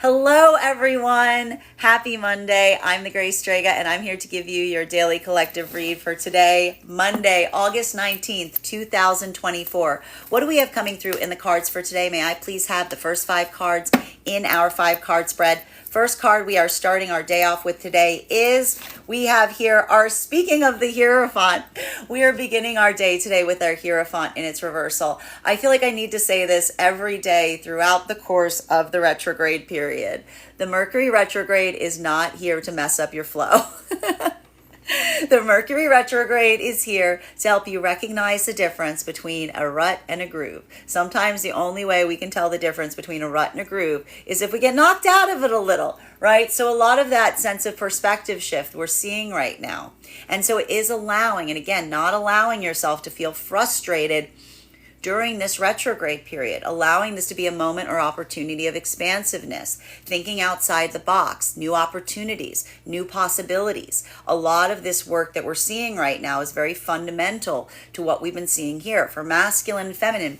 Hello, everyone. Happy Monday. I'm the Grace Strega, and I'm here to give you your daily collective read for today, Monday, August 19th, 2024. What do we have coming through in the cards for today? May I please have the first 5 cards in our 5-card spread? First card we are starting our day off with today is, we have here our, speaking of the Hierophant, we are beginning our day today with our Hierophant in its reversal. I feel like I need to say this every day throughout the course of the retrograde period. The Mercury retrograde is not here to mess up your flow. The Mercury retrograde is here to help you recognize the difference between a rut and a groove. Sometimes the only way we can tell the difference between a rut and a groove is if we get knocked out of it a little, right? So a lot of that sense of perspective shift we're seeing right now. And so it is allowing, and again, not allowing yourself to feel frustrated during this retrograde period, allowing this to be a moment or opportunity of expansiveness, thinking outside the box, new opportunities, new possibilities. A lot of this work that we're seeing right now is very fundamental to what we've been seeing here for masculine and feminine,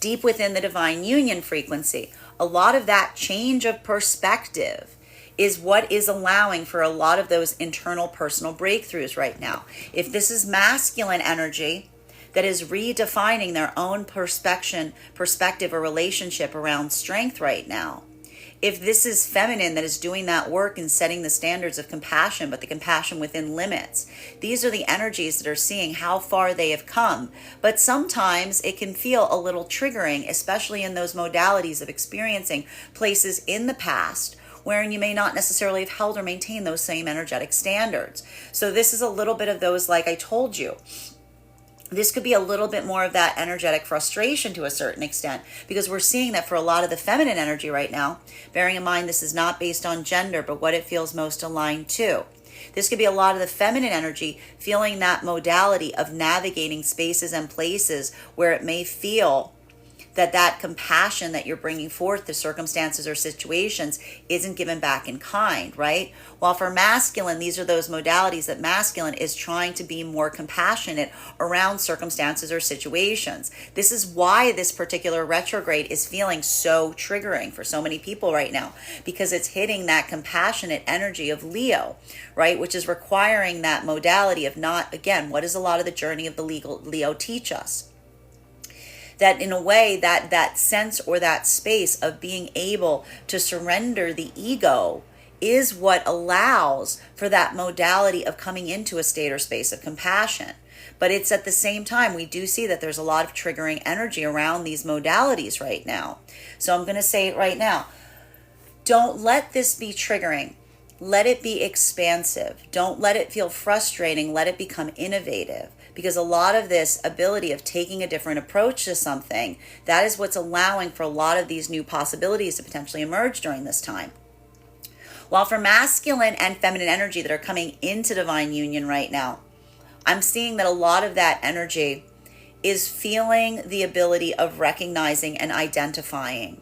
deep within the divine union frequency. A lot of that change of perspective is what is allowing for a lot of those internal personal breakthroughs right now. If this is masculine energy that is redefining their own perspective or relationship around strength right now. If this is feminine that is doing that work and setting the standards of compassion, but the compassion within limits, these are the energies that are seeing how far they have come. But sometimes it can feel a little triggering, especially in those modalities of experiencing places in the past wherein you may not necessarily have held or maintained those same energetic standards. So this is a little bit of those, like I told you, this could be a little bit more of that energetic frustration to a certain extent, because we're seeing that for a lot of the feminine energy right now, bearing in mind this is not based on gender, but what it feels most aligned to. This could be a lot of the feminine energy feeling that modality of navigating spaces and places where it may feel that compassion that you're bringing forth to circumstances or situations isn't given back in kind, right? While for masculine, these are those modalities that masculine is trying to be more compassionate around circumstances or situations. This is why this particular retrograde is feeling so triggering for so many people right now, because it's hitting that compassionate energy of Leo, right? Which is requiring that modality of not, again, what does a lot of the journey of the Leo teach us? That in a way, that sense or that space of being able to surrender the ego is what allows for that modality of coming into a state or space of compassion. But it's at the same time, we do see that there's a lot of triggering energy around these modalities right now. So I'm going to say it right now. Don't let this be triggering. Let it be expansive. Don't let it feel frustrating. Let it become innovative. Because a lot of this ability of taking a different approach to something, that is what's allowing for a lot of these new possibilities to potentially emerge during this time. While for masculine and feminine energy that are coming into divine union right now, I'm seeing that a lot of that energy is feeling the ability of recognizing and identifying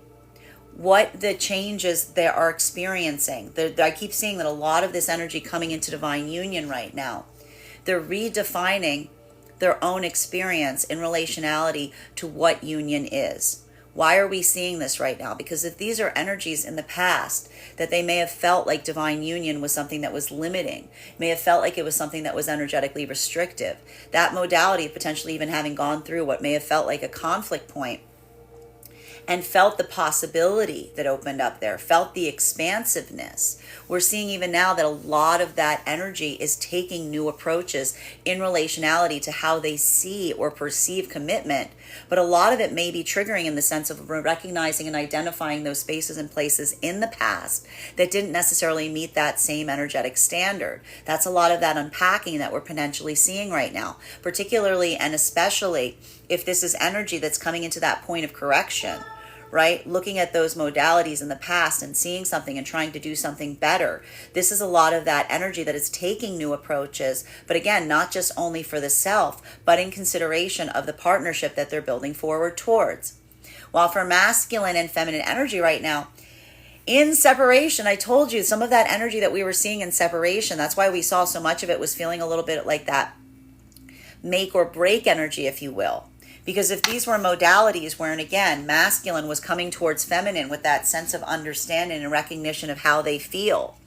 what the changes they are experiencing. I keep seeing that a lot of this energy coming into divine union right now. They're redefining their own experience in relationality to what union is. Why are we seeing this right now? Because if these are energies in the past that they may have felt like divine union was something that was limiting, may have felt like it was something that was energetically restrictive, that modality of potentially even having gone through what may have felt like a conflict point, and felt the possibility that opened up there, felt the expansiveness. We're seeing even now that a lot of that energy is taking new approaches in relationality to how they see or perceive commitment. But a lot of it may be triggering in the sense of recognizing and identifying those spaces and places in the past that didn't necessarily meet that same energetic standard. That's a lot of that unpacking that we're potentially seeing right now, particularly and especially if this is energy that's coming into that point of correction, right? Looking at those modalities in the past and seeing something and trying to do something better. This is a lot of that energy that is taking new approaches, but again, not just only for the self, but in consideration of the partnership that they're building forward towards. While for masculine and feminine energy right now, in separation, I told you some of that energy that we were seeing in separation, that's why we saw so much of it was feeling a little bit like that make or break energy, if you will. Because if these were modalities wherein, again, masculine was coming towards feminine with that sense of understanding and recognition of how they feel,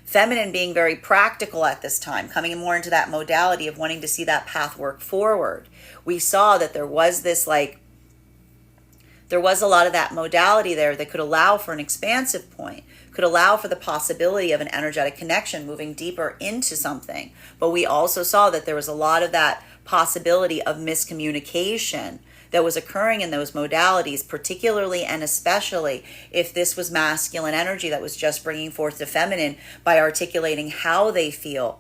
feminine being very practical at this time, coming more into that modality of wanting to see that path work forward, we saw that there was this there was a lot of that modality there that could allow for an expansive point, could allow for the possibility of an energetic connection moving deeper into something. But we also saw that there was a lot of that possibility of miscommunication that was occurring in those modalities, particularly and especially if this was masculine energy that was just bringing forth the feminine by articulating how they feel,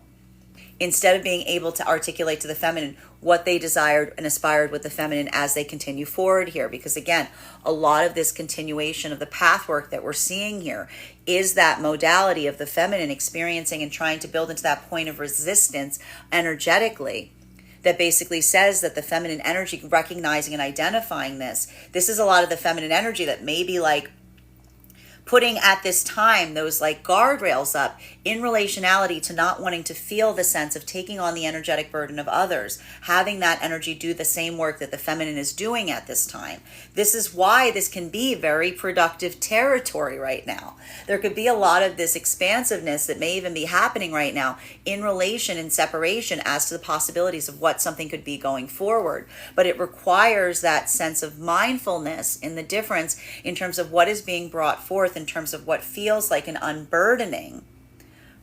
instead of being able to articulate to the feminine what they desired and aspired with the feminine as they continue forward here. Because again, a lot of this continuation of the path work that we're seeing here is that modality of the feminine experiencing and trying to build into that point of resistance energetically, that basically says that the feminine energy, recognizing and identifying this is a lot of the feminine energy that may be putting at this time those guardrails up in relationality to not wanting to feel the sense of taking on the energetic burden of others, having that energy do the same work that the feminine is doing at this time. This is why this can be very productive territory right now. There could be a lot of this expansiveness that may even be happening right now in relation and separation as to the possibilities of what something could be going forward. But it requires that sense of mindfulness in the difference in terms of what is being brought forth in terms of what feels like an unburdening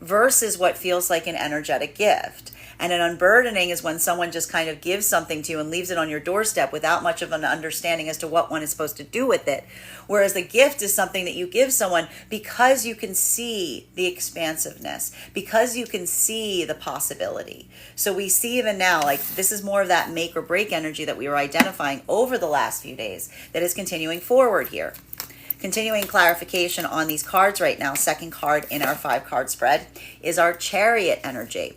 versus what feels like an energetic gift. And an unburdening is when someone just kind of gives something to you and leaves it on your doorstep without much of an understanding as to what one is supposed to do with it. Whereas the gift is something that you give someone because you can see the expansiveness, because you can see the possibility. So we see even now, this is more of that make or break energy that we were identifying over the last few days that is continuing forward here. Continuing clarification on these cards right now, second card in our 5-card spread is our Chariot energy.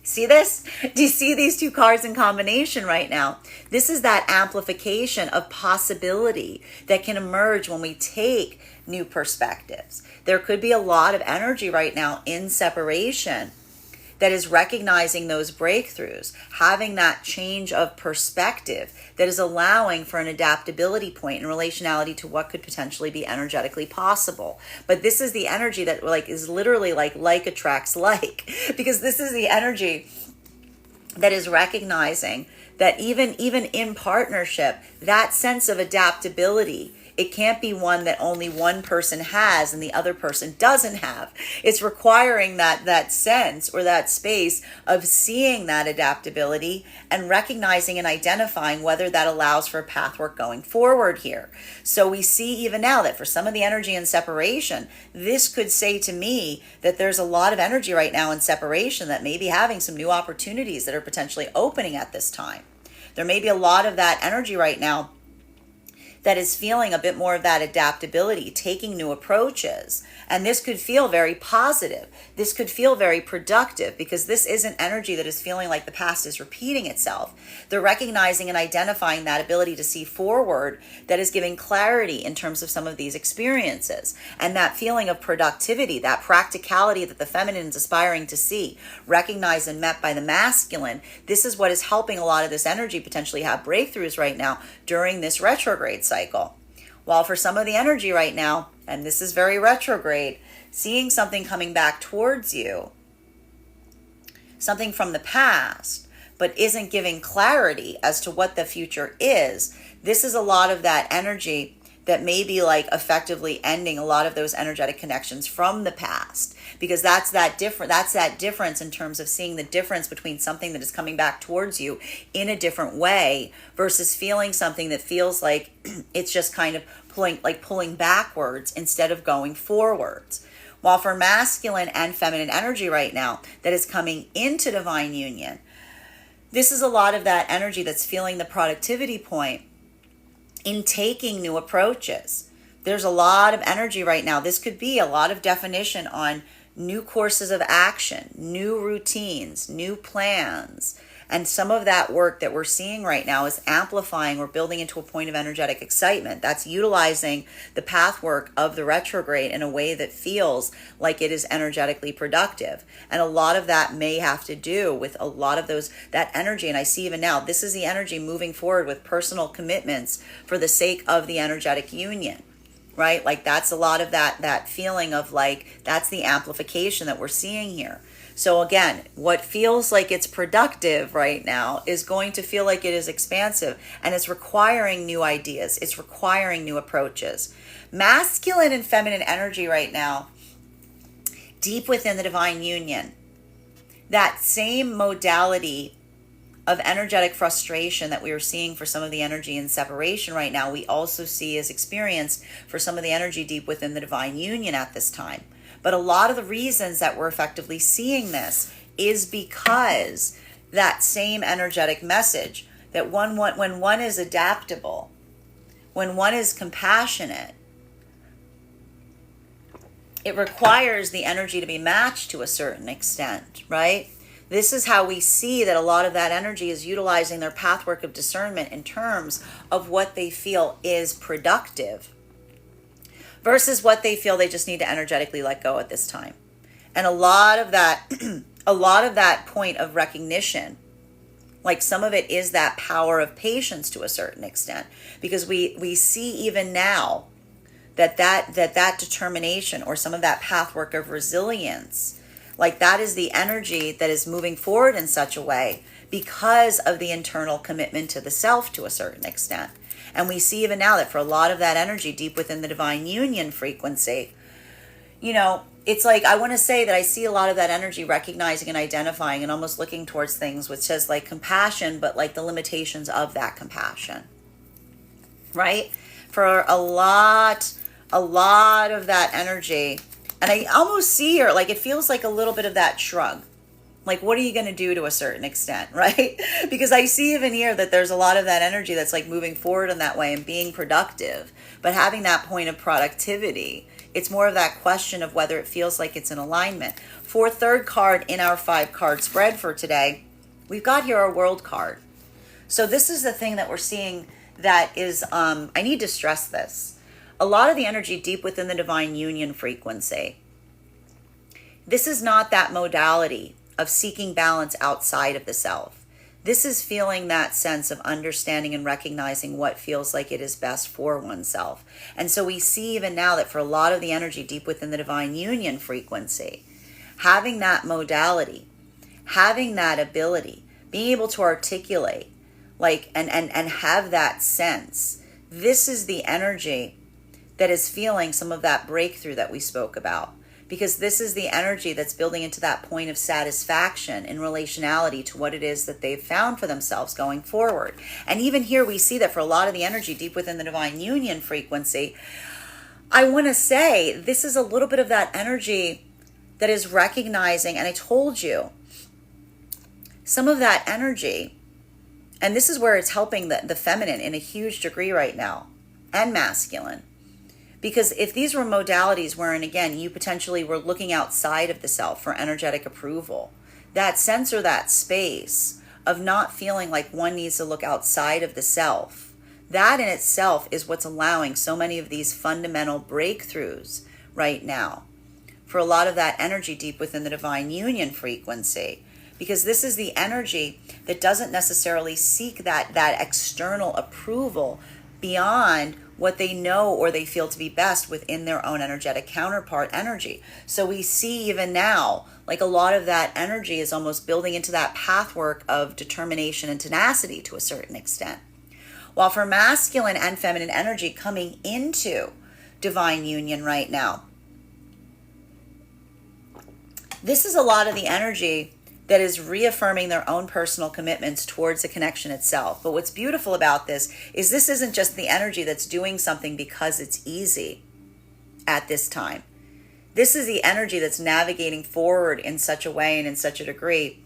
See this? Do you see these two cards in combination right now? This is that amplification of possibility that can emerge when we take new perspectives. There could be a lot of energy right now in separation that is recognizing those breakthroughs, having that change of perspective that is allowing for an adaptability point in relationality to what could potentially be energetically possible. But this is the energy that is literally like attracts like, because this is the energy that is recognizing that even in partnership, that sense of adaptability, it can't be one that only one person has and the other person doesn't have. It's requiring that sense or that space of seeing that adaptability and recognizing and identifying whether that allows for a pathwork going forward here. So we see even now that for some of the energy in separation, this could say to me that there's a lot of energy right now in separation that may be having some new opportunities that are potentially opening at this time. There may be a lot of that energy right now that is feeling a bit more of that adaptability, taking new approaches. And this could feel very positive. This could feel very productive because this isn't energy that is feeling like the past is repeating itself. They're recognizing and identifying that ability to see forward that is giving clarity in terms of some of these experiences. And that feeling of productivity, that practicality that the feminine is aspiring to see, recognized and met by the masculine, this is what is helping a lot of this energy potentially have breakthroughs right now during this retrograde cycle. While for some of the energy right now, and this is very retrograde, seeing something coming back towards you, something from the past, but isn't giving clarity as to what the future is, this is a lot of that energy that may be effectively ending a lot of those energetic connections from the past, because that's that difference in terms of seeing the difference between something that is coming back towards you in a different way versus feeling something that feels like it's just kind of pulling backwards instead of going forwards. While for masculine and feminine energy right now that is coming into divine union, this is a lot of that energy that's feeling the productivity point in taking new approaches. There's a lot of energy right now. This could be a lot of definition on new courses of action, new routines, new plans, And some of that work that we're seeing right now is amplifying or building into a point of energetic excitement. That's utilizing the path work of the retrograde in a way that feels like it is energetically productive. And a lot of that may have to do with a lot of that energy. And I see even now, this is the energy moving forward with personal commitments for the sake of the energetic union. Right? Like that's a lot of that feeling of like, that's the amplification that we're seeing here. So again, what feels like it's productive right now is going to feel like it is expansive, and it's requiring new ideas. It's requiring new approaches. Masculine and feminine energy right now, deep within the divine union, that same modality of energetic frustration that we are seeing for some of the energy in separation right now, we also see as experienced for some of the energy deep within the divine union at this time. But a lot of the reasons that we're effectively seeing this is because that same energetic message that when one is adaptable, when one is compassionate, it requires the energy to be matched to a certain extent, right? This is how we see that a lot of that energy is utilizing their pathwork of discernment in terms of what they feel is productive versus what they feel they just need to energetically let go at this time. And a lot of that, a lot of that point of recognition, like some of it is that power of patience to a certain extent, because we see even now that determination or some of that pathwork of resilience, like that is the energy that is moving forward in such a way because of the internal commitment to the self to a certain extent. And we see even now that for a lot of that energy deep within the divine union frequency, it's like, I want to say that I see a lot of that energy recognizing and identifying and almost looking towards things which says like compassion, but like the limitations of that compassion, right? For a lot of that energy. And I almost see her, like it feels like a little bit of that shrug. Like, what are you going to do to a certain extent, right? Because I see even here that there's a lot of that energy that's like moving forward in that way and being productive. But having that point of productivity, it's more of that question of whether it feels like it's in alignment. For third card in our 5-card spread for today, we've got here our world card. So this is the thing that we're seeing that is, I need to stress this. A lot of the energy deep within the divine union frequency, this is not that modality of seeking balance outside of the self. This is feeling that sense of understanding and recognizing what feels like it is best for oneself. And so we see even now that for a lot of the energy deep within the divine union frequency, having that modality, having that ability, being able to articulate, like, and have that sense, this is the energy that is feeling some of that breakthrough that we spoke about. Because this is the energy that's building into that point of satisfaction in relationality to what it is that they've found for themselves going forward. And even here we see that for a lot of the energy deep within the divine union frequency, I want to say this is a little bit of that energy that is recognizing, and I told you, some of that energy, and this is where it's helping the feminine in a huge degree right now, and masculine. Because if these were modalities wherein, again, you potentially were looking outside of the self for energetic approval, that sense or that space of not feeling like one needs to look outside of the self, that in itself is what's allowing so many of these fundamental breakthroughs right now for a lot of that energy deep within the divine union frequency. Because this is the energy that doesn't necessarily seek that external approval beyond what they know or they feel to be best within their own energetic counterpart energy. So we see even now, like a lot of that energy is almost building into that pathwork of determination and tenacity to a certain extent. While for masculine and feminine energy coming into divine union right now, this is a lot of the energy that is reaffirming their own personal commitments towards the connection itself. But what's beautiful about this isn't just the energy that's doing something because it's easy at this time. This is the energy that's navigating forward in such a way and in such a degree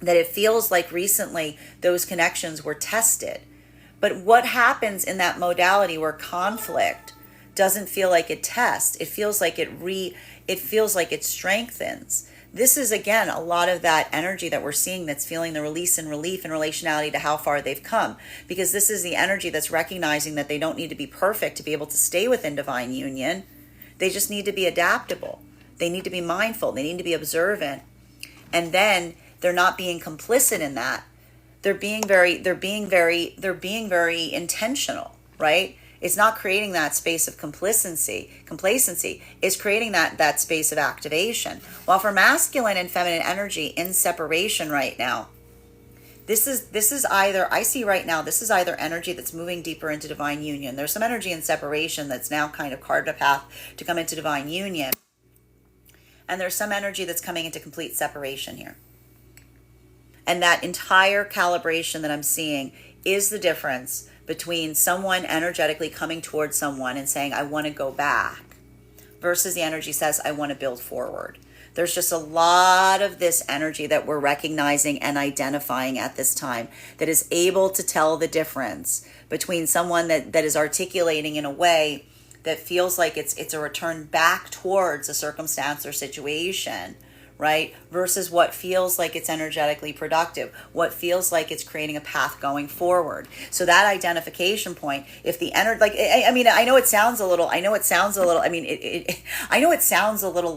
that it feels like recently those connections were tested. But what happens in that modality where conflict doesn't feel like it tests, it feels like it strengthens. This is, again, a lot of that energy that we're seeing that's feeling the release and relief in relationality to how far they've come. Because this is the energy that's recognizing that they don't need to be perfect to be able to stay within divine union. They just need to be adaptable. They need to be mindful. They need to be observant. And then they're not being complicit in that. They're being very intentional, right? It's not creating that space of complacency. It's creating that space of activation. While for masculine and feminine energy in separation right now, this is either, I see right now, this is either energy that's moving deeper into divine union. There's some energy in separation that's now kind of carved a path to come into divine union. And there's some energy that's coming into complete separation here. And that entire calibration that I'm seeing is the difference between someone energetically coming towards someone and saying, I want to go back, versus the energy says, I want to build forward. There's just a lot of this energy that we're recognizing and identifying at this time that is able to tell the difference between someone that is articulating in a way that feels like it's a return back towards a circumstance or situation, right? Versus what feels like it's energetically productive, what feels like it's creating a path going forward. So that identification point, if the energy, like, I know it sounds a little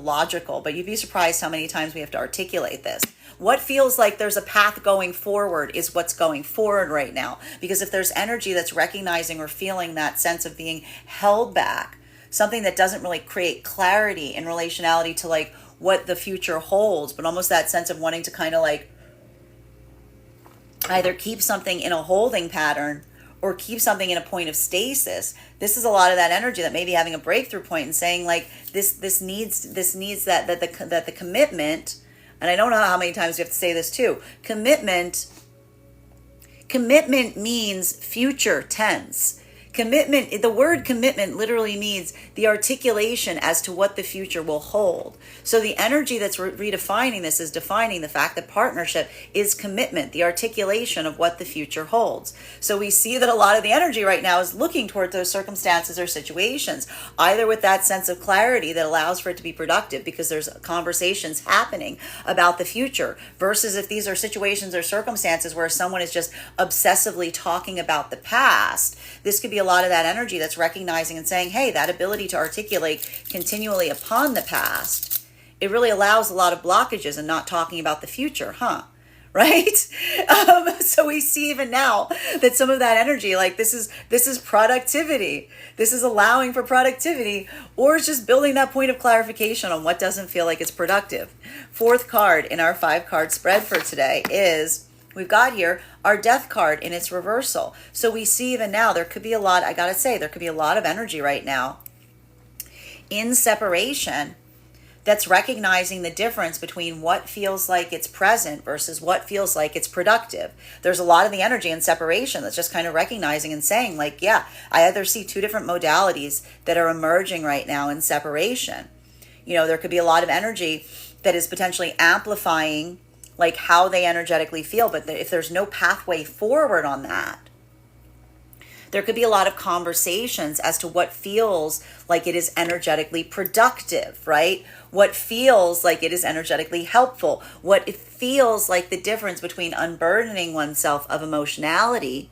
logical, but you'd be surprised how many times we have to articulate this. What feels like there's a path going forward is what's going forward right now. Because if there's energy that's recognizing or feeling that sense of being held back, something that doesn't really create clarity in relationality to like what the future holds, but almost that sense of wanting to kind of like either keep something in a holding pattern or keep something in a point of stasis. This is a lot of that energy that may be having a breakthrough point and saying like this needs that the commitment. And I don't know how many times we have to say this too. Commitment means future tense. Commitment, the word commitment literally means the articulation as to what the future will hold. So the energy that's redefining this is defining the fact that partnership is commitment, the articulation of what the future holds. So we see that a lot of the energy right now is looking toward those circumstances or situations, either with that sense of clarity that allows for it to be productive because there's conversations happening about the future, versus if these are situations or circumstances where someone is just obsessively talking about the past. This could be a lot of that energy that's recognizing and saying, hey, that ability to articulate continually upon the past, it really allows a lot of blockages and not talking about the future, right? So we see even now that some of that energy, like this is productivity. This is allowing for productivity, or it's just building that point of clarification on what doesn't feel like it's productive. Fourth card in our 5-card spread for today is, we've got here our death card in its reversal. So we see even now, there could be a lot of energy right now in separation that's recognizing the difference between what feels like it's present versus what feels like it's productive. There's a lot of the energy in separation that's just kind of recognizing and saying like, yeah, I either see two different modalities that are emerging right now in separation. There could be a lot of energy that is potentially amplifying like how they energetically feel, but if there's no pathway forward on that, there could be a lot of conversations as to what feels like it is energetically productive, right? What feels like it is energetically helpful, what it feels like the difference between unburdening oneself of emotionality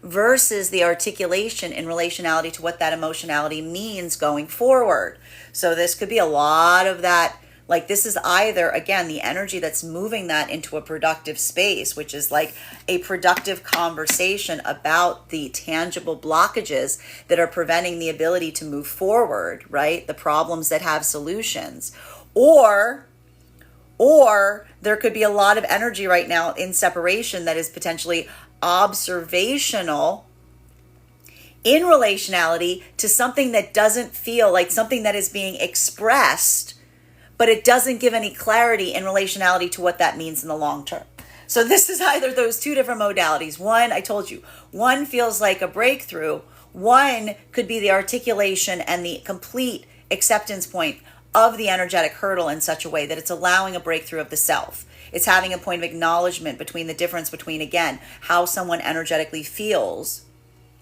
versus the articulation in relationality to what that emotionality means going forward. So this could be a lot of that. Like this is either, again, the energy that's moving that into a productive space, which is like a productive conversation about the tangible blockages that are preventing the ability to move forward, right? The problems that have solutions. Or there could be a lot of energy right now in separation that is potentially observational in relationality to something that doesn't feel like something that is being expressed, but it doesn't give any clarity in relationality to what that means in the long term. So this is either those two different modalities. One, I told you, one feels like a breakthrough. One could be the articulation and the complete acceptance point of the energetic hurdle in such a way that it's allowing a breakthrough of the self. It's having a point of acknowledgement between the difference between, again, how someone energetically feels,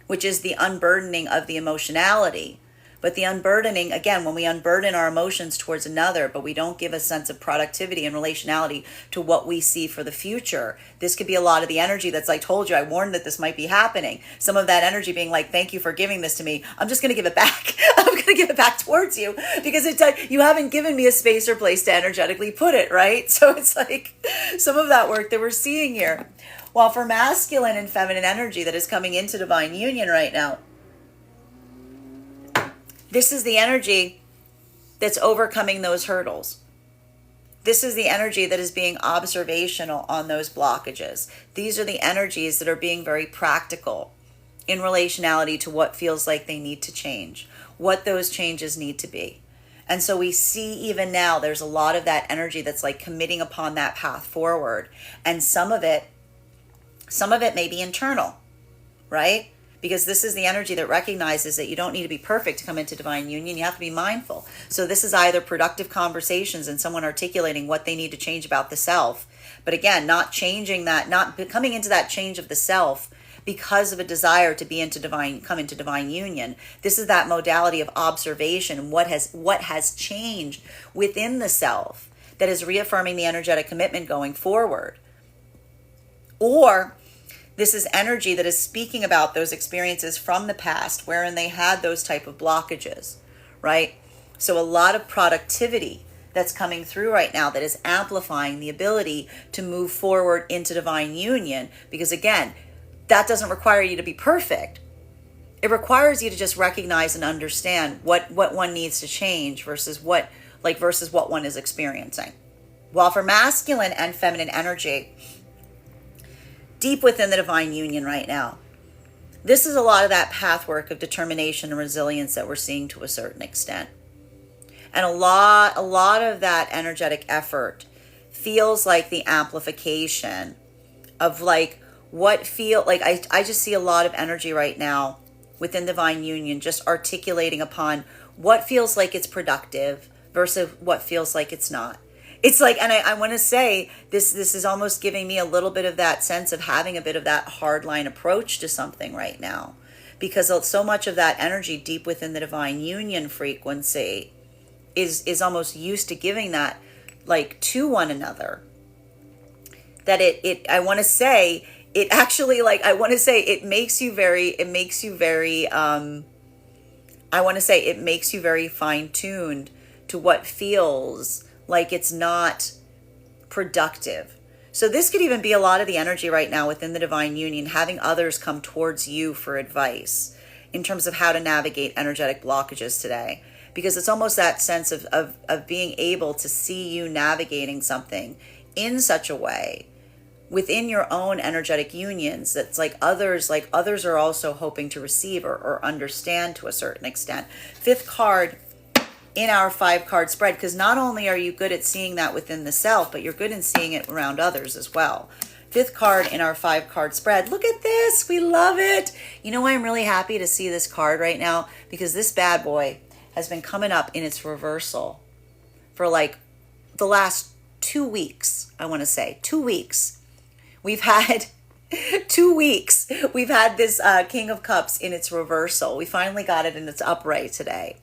which is the unburdening of the emotionality, But the unburdening, again, when we unburden our emotions towards another, but we don't give a sense of productivity and relationality to what we see for the future, this could be a lot of the energy that's like, told you, I warned that this might be happening. Some of that energy being like, thank you for giving this to me. I'm just going to give it back. I'm going to give it back towards you because you haven't given me a space or place to energetically put it, right? So it's like some of that work that we're seeing here. While for masculine and feminine energy that is coming into divine union right now, this is the energy that's overcoming those hurdles. This is the energy that is being observational on those blockages. These are the energies that are being very practical in relationality to what feels like they need to change, what those changes need to be. And so we see even now there's a lot of that energy that's like committing upon that path forward. And some of it may be internal, right? Because this is the energy that recognizes that you don't need to be perfect to come into divine union. You have to be mindful. So this is either productive conversations and someone articulating what they need to change about the self. But again, not changing that, not coming into that change of the self because of a desire to come into divine union. This is that modality of observation, what has changed within the self that is reaffirming the energetic commitment going forward. Or this is energy that is speaking about those experiences from the past wherein they had those type of blockages, right? So a lot of productivity that's coming through right now that is amplifying the ability to move forward into divine union. Because again, that doesn't require you to be perfect. It requires you to just recognize and understand what one needs to change versus what one is experiencing. While for masculine and feminine energy, deep within the divine union right now, this is a lot of that pathwork of determination and resilience that we're seeing to a certain extent. And a lot of that energetic effort feels like the amplification of like I just see a lot of energy right now within divine union, just articulating upon what feels like it's productive versus what feels like it's not. It's like, and I want to say this is almost giving me a little bit of that sense of having a bit of that hardline approach to something right now, because so much of that energy deep within the divine union frequency is almost used to giving that like to one another, that it makes you very fine-tuned to what feels like it's not productive. So this could even be a lot of the energy right now within the divine union, having others come towards you for advice in terms of how to navigate energetic blockages today. Because it's almost that sense of being able to see you navigating something in such a way within your own energetic unions that's like others are also hoping to receive or understand to a certain extent. Fifth card in our 5-card spread, because not only are you good at seeing that within the self, but you're good in seeing it around others as well. Fifth card in our 5-card spread. Look at this. We love it. You know why I'm really happy to see this card right now? Because this bad boy has been coming up in its reversal for like the last 2 weeks. I want to say 2 weeks. We've had 2 weeks. We've had this King of Cups in its reversal. We finally got it in its upright today.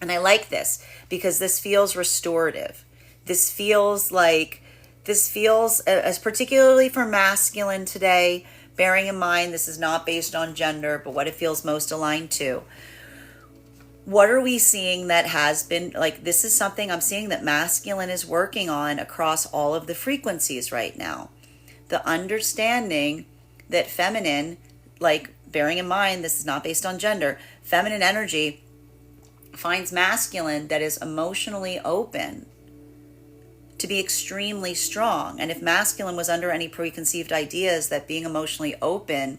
And I like this because this feels restorative. This feels as particularly for masculine today, bearing in mind this is not based on gender, but what it feels most aligned to. What are we seeing that has been, like, this is something I'm seeing that masculine is working on across all of the frequencies right now. The understanding that feminine, like, bearing in mind this is not based on gender, feminine energy finds masculine that is emotionally open to be extremely strong. And if masculine was under any preconceived ideas that being emotionally open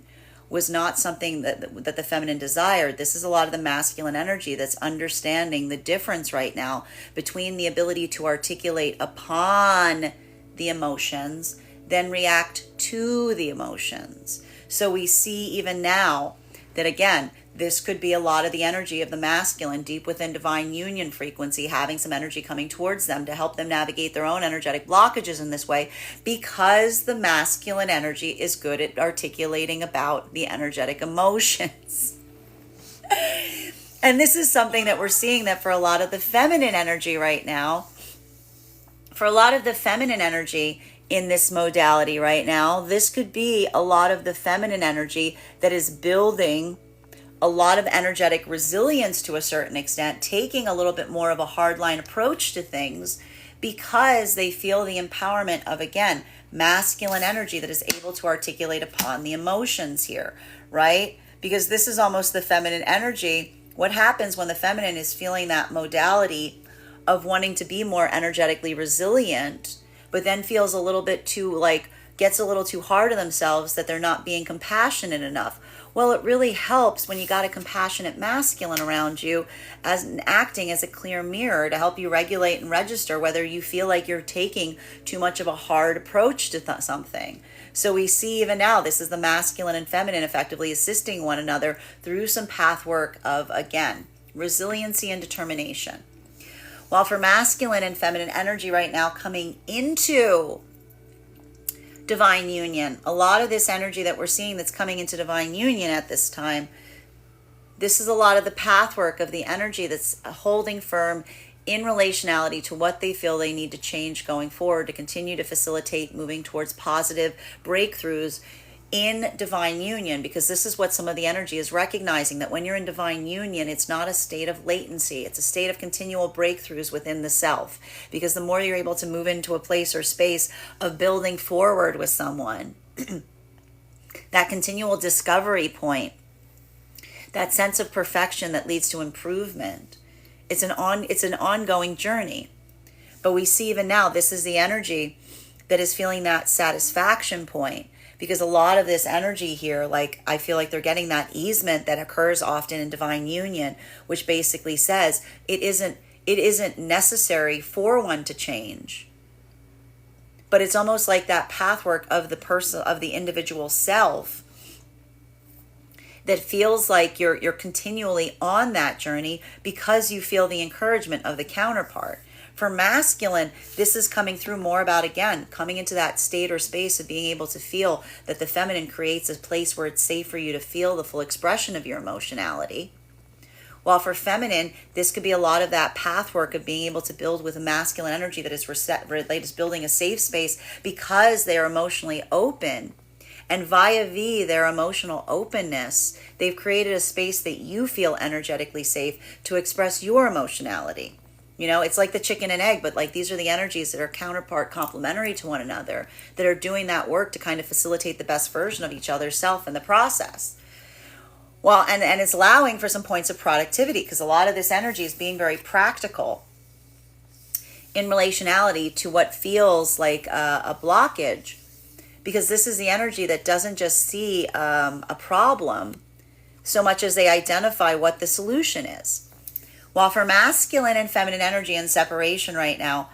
was not something that the feminine desired, this is a lot of the masculine energy that's understanding the difference right now between the ability to articulate upon the emotions, then react to the emotions. So we see even now that, again, this could be a lot of the energy of the masculine deep within divine union frequency, having some energy coming towards them to help them navigate their own energetic blockages in this way, because the masculine energy is good at articulating about the energetic emotions. And this is something that we're seeing that for a lot of the feminine energy right now, for a lot of the feminine energy in this modality right now, this could be a lot of the feminine energy that is building a lot of energetic resilience to a certain extent, taking a little bit more of a hardline approach to things because they feel the empowerment of, again, masculine energy that is able to articulate upon the emotions here, right? Because this is almost the feminine energy. What happens when the feminine is feeling that modality of wanting to be more energetically resilient, but then feels a little bit too, gets a little too hard on themselves that they're not being compassionate enough. Well, it really helps when you got a compassionate masculine around you as acting as a clear mirror to help you regulate and register whether you feel like you're taking too much of a hard approach to something. So we see even now, this is the masculine and feminine effectively assisting one another through some path work of, again, resiliency and determination. While for masculine and feminine energy right now coming into divine union, a lot of this energy that we're seeing that's coming into divine union at this time, this is a lot of the path work of the energy that's holding firm in relationality to what they feel they need to change going forward to continue to facilitate moving towards positive breakthroughs in divine union, because this is what some of the energy is recognizing, that when you're in divine union, it's not a state of latency, it's a state of continual breakthroughs within the self, because the more you're able to move into a place or space of building forward with someone, that continual discovery point, that sense of perfection that leads to improvement, it's an ongoing journey. But we see even now, this is the energy that is feeling that satisfaction point, because a lot of this energy here, I feel like they're getting that easement that occurs often in divine union, which basically says it isn't necessary for one to change. But it's almost like that pathwork of the person, of the individual self, that feels like you're continually on that journey because you feel the encouragement of the counterpart. For masculine, this is coming through more about, again, coming into that state or space of being able to feel that the feminine creates a place where it's safe for you to feel the full expression of your emotionality. While for feminine, this could be a lot of that pathwork of being able to build with a masculine energy that is building a safe space because they are emotionally open. And via their emotional openness, they've created a space that you feel energetically safe to express your emotionality. You know, it's like the chicken and egg, but these are the energies that are counterpart complementary to one another, that are doing that work to kind of facilitate the best version of each other's self in the process. Well, and it's allowing for some points of productivity, because a lot of this energy is being very practical in relationality to what feels like a blockage, because this is the energy that doesn't just see a problem so much as they identify what the solution is. While for masculine and feminine energy in separation right now,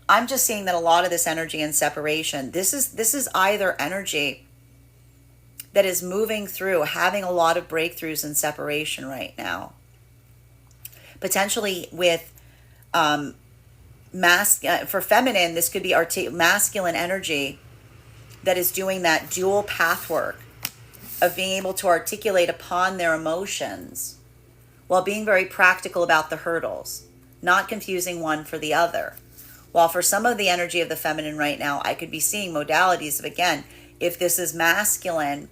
I'm just seeing that a lot of this energy in separation, this is either energy that is moving through, having a lot of breakthroughs in separation right now. Potentially with for feminine, this could be masculine energy that is doing that dual path work of being able to articulate upon their emotions while being very practical about the hurdles, not confusing one for the other. While for some of the energy of the feminine right now, I could be seeing modalities of, again, if this is masculine,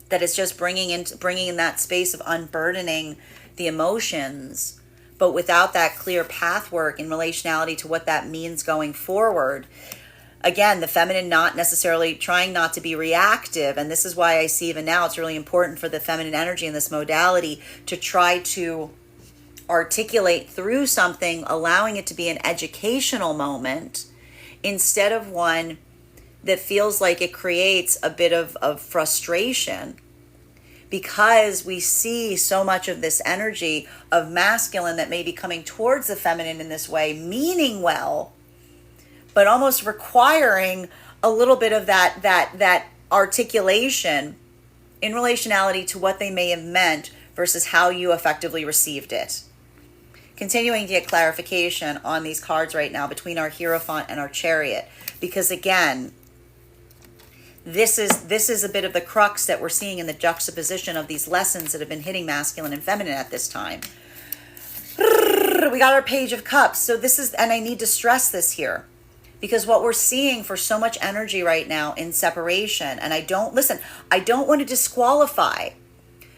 that it's just bringing in that space of unburdening the emotions, but without that clear path work in relationality to what that means going forward. Again, the feminine not necessarily trying not to be reactive. And this is why I see even now it's really important for the feminine energy in this modality to try to articulate through something, allowing it to be an educational moment instead of one that feels like it creates a bit of frustration, because we see so much of this energy of masculine that may be coming towards the feminine in this way, meaning well, but almost requiring a little bit of that articulation in relationality to what they may have meant versus how you effectively received it. Continuing to get clarification on these cards right now between our Hierophant and our Chariot, because again, This is a bit of the crux that we're seeing in the juxtaposition of these lessons that have been hitting masculine and feminine at this time. We got our Page of Cups. So this is, and I need to stress this here, because what we're seeing for so much energy right now in separation, and I don't want to disqualify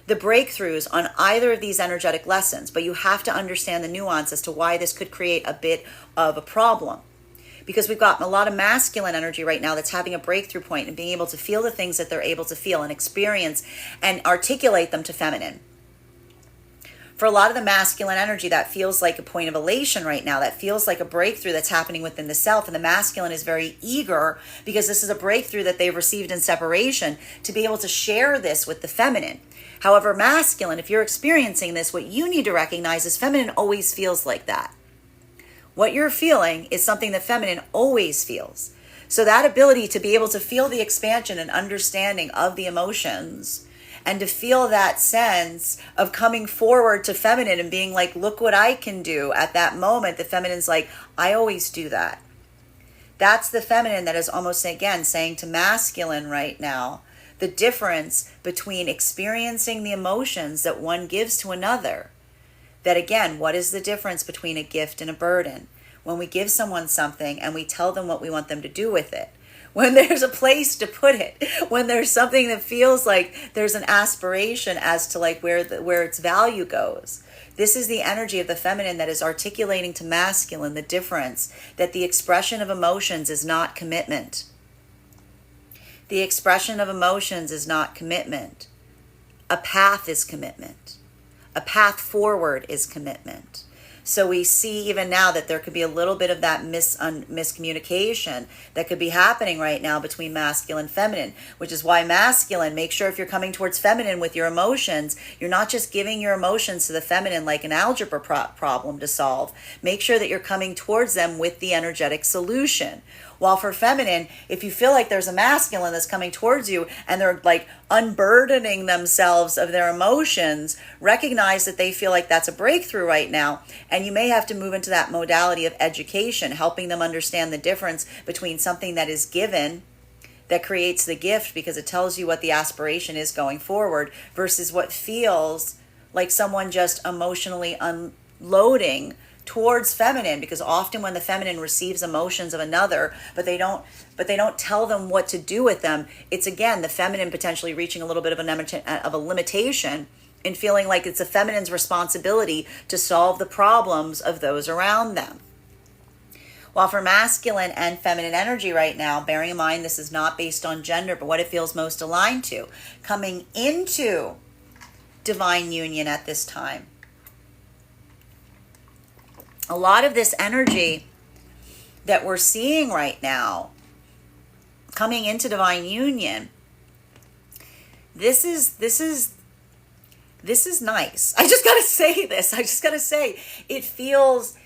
the breakthroughs on either of these energetic lessons, but you have to understand the nuance as to why this could create a bit of a problem. Because we've got a lot of masculine energy right now that's having a breakthrough point and being able to feel the things that they're able to feel and experience and articulate them to feminine. For a lot of the masculine energy, that feels like a point of elation right now. That feels like a breakthrough that's happening within the self. And the masculine is very eager, because this is a breakthrough that they've received in separation, to be able to share this with the feminine. However, masculine, if you're experiencing this, what you need to recognize is feminine always feels like that. What you're feeling is something that feminine always feels. So that ability to be able to feel the expansion and understanding of the emotions, and to feel that sense of coming forward to feminine and being like, look what I can do at that moment. The feminine's like, I always do that. That's the feminine that is almost, again, saying to masculine right now, the difference between experiencing the emotions that one gives to another. That again, what is the difference between a gift and a burden? When we give someone something and we tell them what we want them to do with it. When there's a place to put it. When there's something that feels like there's an aspiration as to like where its value goes. This is the energy of the feminine that is articulating to masculine the difference, that the expression of emotions is not commitment. The expression of emotions is not commitment. A path is commitment. A path forward is commitment. So we see even now that there could be a little bit of that miscommunication that could be happening right now between masculine and feminine, which is why masculine, make sure if you're coming towards feminine with your emotions, you're not just giving your emotions to the feminine like an algebra problem to solve. Make sure that you're coming towards them with the energetic solution. While for feminine, if you feel like there's a masculine that's coming towards you and they're like unburdening themselves of their emotions, recognize that they feel like that's a breakthrough right now. And you may have to move into that modality of education, helping them understand the difference between something that is given, that creates the gift because it tells you what the aspiration is going forward, versus what feels like someone just emotionally unloading towards feminine. Because often when the feminine receives emotions of another, but they don't tell them what to do with them, it's again the feminine potentially reaching a little bit of a limitation and feeling like it's a feminine's responsibility to solve the problems of those around them. While for masculine and feminine energy right now, bearing in mind this is not based on gender, but what it feels most aligned to, coming into divine union at this time. A lot of this energy that we're seeing right now coming into divine union, this is nice. I just got to say this. I just got to say it feels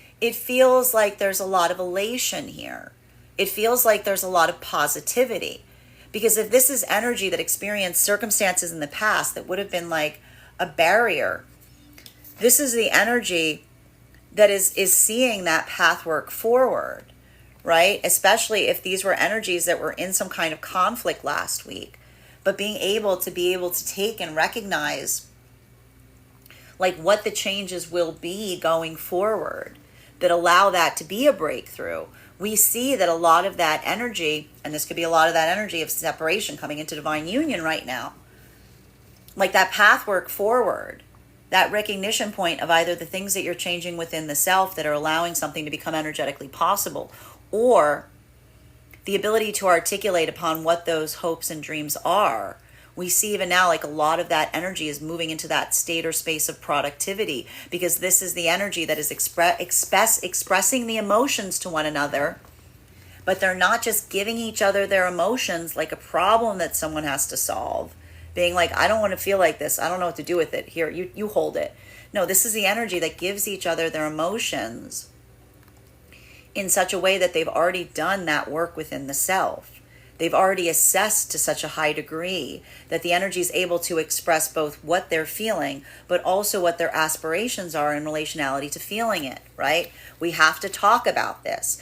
like there's a lot of elation here. It feels like there's a lot of positivity. Because if this is energy that experienced circumstances in the past that would have been like a barrier, this is the energy that is seeing that path work forward, right? Especially if these were energies that were in some kind of conflict last week, but being able to take and recognize like what the changes will be going forward that allow that to be a breakthrough. We see that a lot of that energy, and this could be a lot of that energy of separation coming into divine union right now, like that path work forward, that recognition point of either the things that you're changing within the self that are allowing something to become energetically possible, or the ability to articulate upon what those hopes and dreams are. We see even now like a lot of that energy is moving into that state or space of productivity, because this is the energy that is expressing the emotions to one another, but they're not just giving each other their emotions like a problem that someone has to solve. Being like, I don't want to feel like this. I don't know what to do with it. Here, you hold it. No, this is the energy that gives each other their emotions in such a way that they've already done that work within the self. They've already assessed to such a high degree that the energy is able to express both what they're feeling, but also what their aspirations are in relationality to feeling it, right? We have to talk about this.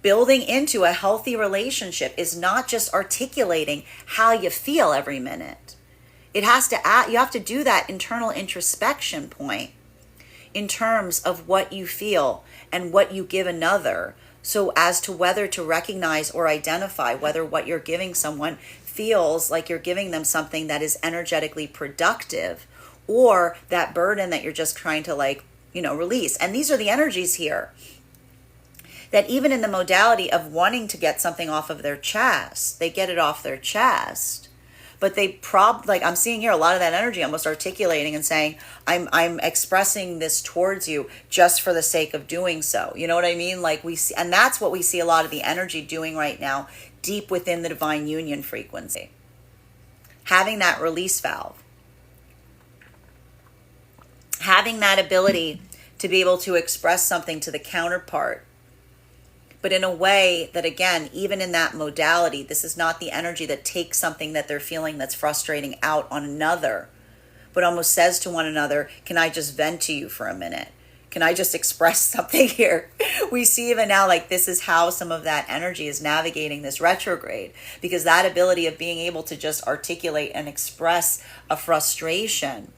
Building into a healthy relationship is not just articulating how you feel every minute. It has to add, you have to do that internal introspection point in terms of what you feel and what you give another, so as to whether to recognize or identify whether what you're giving someone feels like you're giving them something that is energetically productive, or that burden that you're just trying to release. And these are the energies here that even in the modality of wanting to get something off of their chest, they get it off their chest. But they I'm seeing here a lot of that energy almost articulating and saying, I'm expressing this towards you just for the sake of doing so. You know what I mean? Like we see, and that's what we see a lot of the energy doing right now, deep within the divine union frequency. Having that release valve. Having that ability to be able to express something to the counterpart, but in a way that, again, even in that modality, this is not the energy that takes something that they're feeling that's frustrating out on another, but almost says to one another, can I just vent to you for a minute? Can I just express something here? We see even now, like, this is how some of that energy is navigating this retrograde, because that ability of being able to just articulate and express a frustration,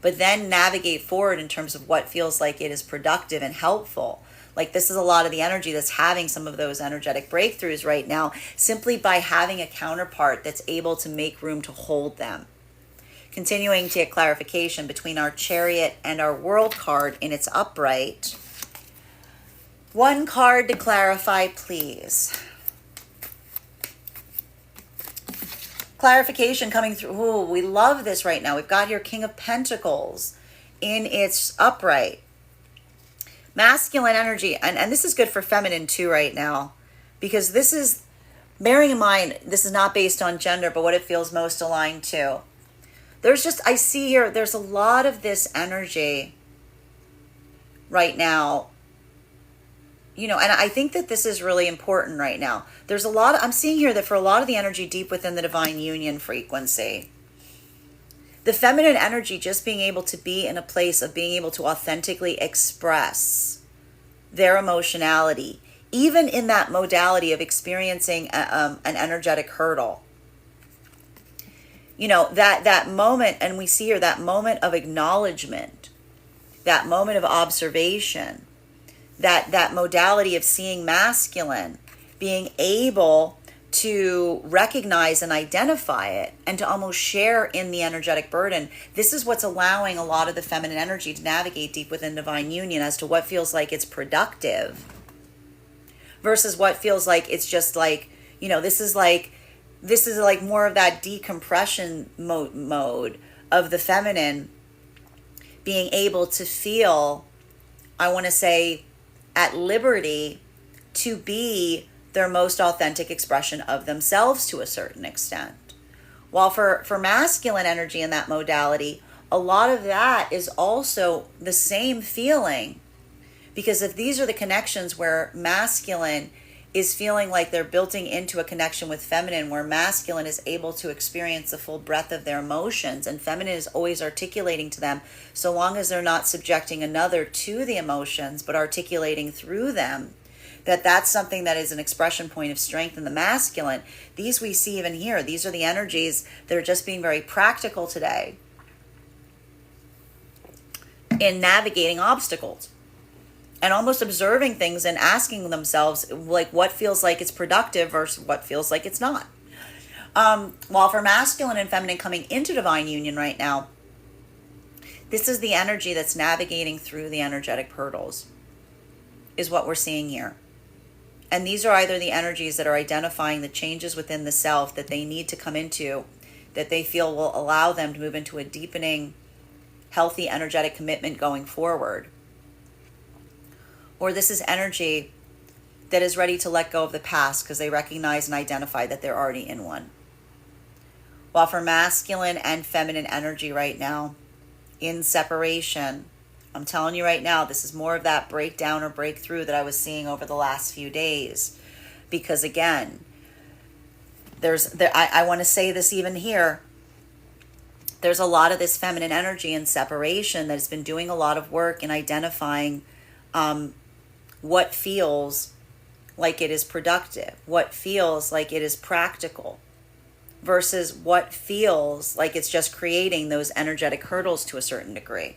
but then navigate forward in terms of what feels like it is productive and helpful. Like, this is a lot of the energy that's having some of those energetic breakthroughs right now, simply by having a counterpart that's able to make room to hold them. Continuing to get clarification between our Chariot and our World card in its upright. One card to clarify, please. Clarification coming through. Ooh, we love this right now. We've got here King of Pentacles in its upright. Masculine energy, and this is good for feminine too right now, because this is, bearing in mind, this is not based on gender, but what it feels most aligned to. I see here, there's a lot of this energy right now, and I think that this is really important right now. I'm seeing here that for a lot of the energy deep within the divine union frequency, the feminine energy just being able to be in a place of being able to authentically express their emotionality, even in that modality of experiencing an energetic hurdle. That moment, and we see here that moment of acknowledgement, that moment of observation, that modality of seeing masculine, being able to recognize and identify it, and to almost share in the energetic burden. This is what's allowing a lot of the feminine energy to navigate deep within divine union as to what feels like it's productive versus what feels like it's just like, this is like more of that decompression mode of the feminine being able to feel, I want to say, at liberty to be their most authentic expression of themselves to a certain extent. While for masculine energy in that modality, a lot of that is also the same feeling. Because if these are the connections where masculine is feeling like they're building into a connection with feminine, where masculine is able to experience the full breadth of their emotions, and feminine is always articulating to them, so long as they're not subjecting another to the emotions, but articulating through them, that's something that is an expression point of strength in the masculine. These we see even here. These are the energies that are just being very practical today in navigating obstacles and almost observing things and asking themselves, like, what feels like it's productive versus what feels like it's not. While for masculine and feminine coming into divine union right now, this is the energy that's navigating through the energetic hurdles, is what we're seeing here. And these are either the energies that are identifying the changes within the self that they need to come into, that they feel will allow them to move into a deepening, healthy, energetic commitment going forward. Or this is energy that is ready to let go of the past because they recognize and identify that they're already in one. While for masculine and feminine energy right now, in separation, I'm telling you right now, this is more of that breakdown or breakthrough that I was seeing over the last few days. Because again, I want to say this even here. There's a lot of this feminine energy in separation that has been doing a lot of work in identifying what feels like it is productive, what feels like it is practical, versus what feels like it's just creating those energetic hurdles to a certain degree.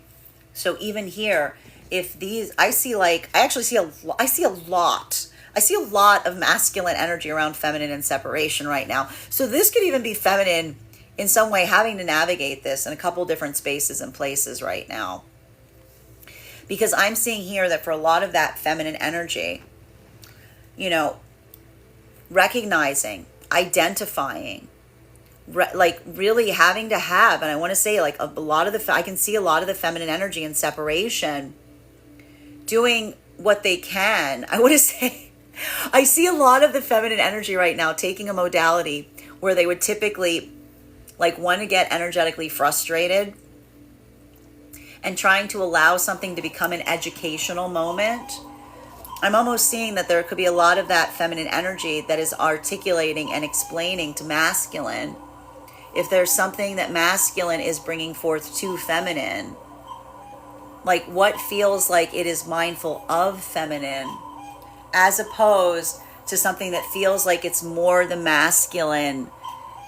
So even here, if these, I see a lot of masculine energy around feminine and separation right now. So this could even be feminine in some way having to navigate this in a couple different spaces and places right now. Because I'm seeing here that for a lot of that feminine energy, recognizing, identifying, like really having to have, and I want to say like I can see a lot of the feminine energy in separation doing what they can. I want to say, I see a lot of the feminine energy right now taking a modality where they would typically like want to get energetically frustrated and trying to allow something to become an educational moment. I'm almost seeing that there could be a lot of that feminine energy that is articulating and explaining to masculine if there's something that masculine is bringing forth to feminine, like what feels like it is mindful of feminine, as opposed to something that feels like it's more the masculine,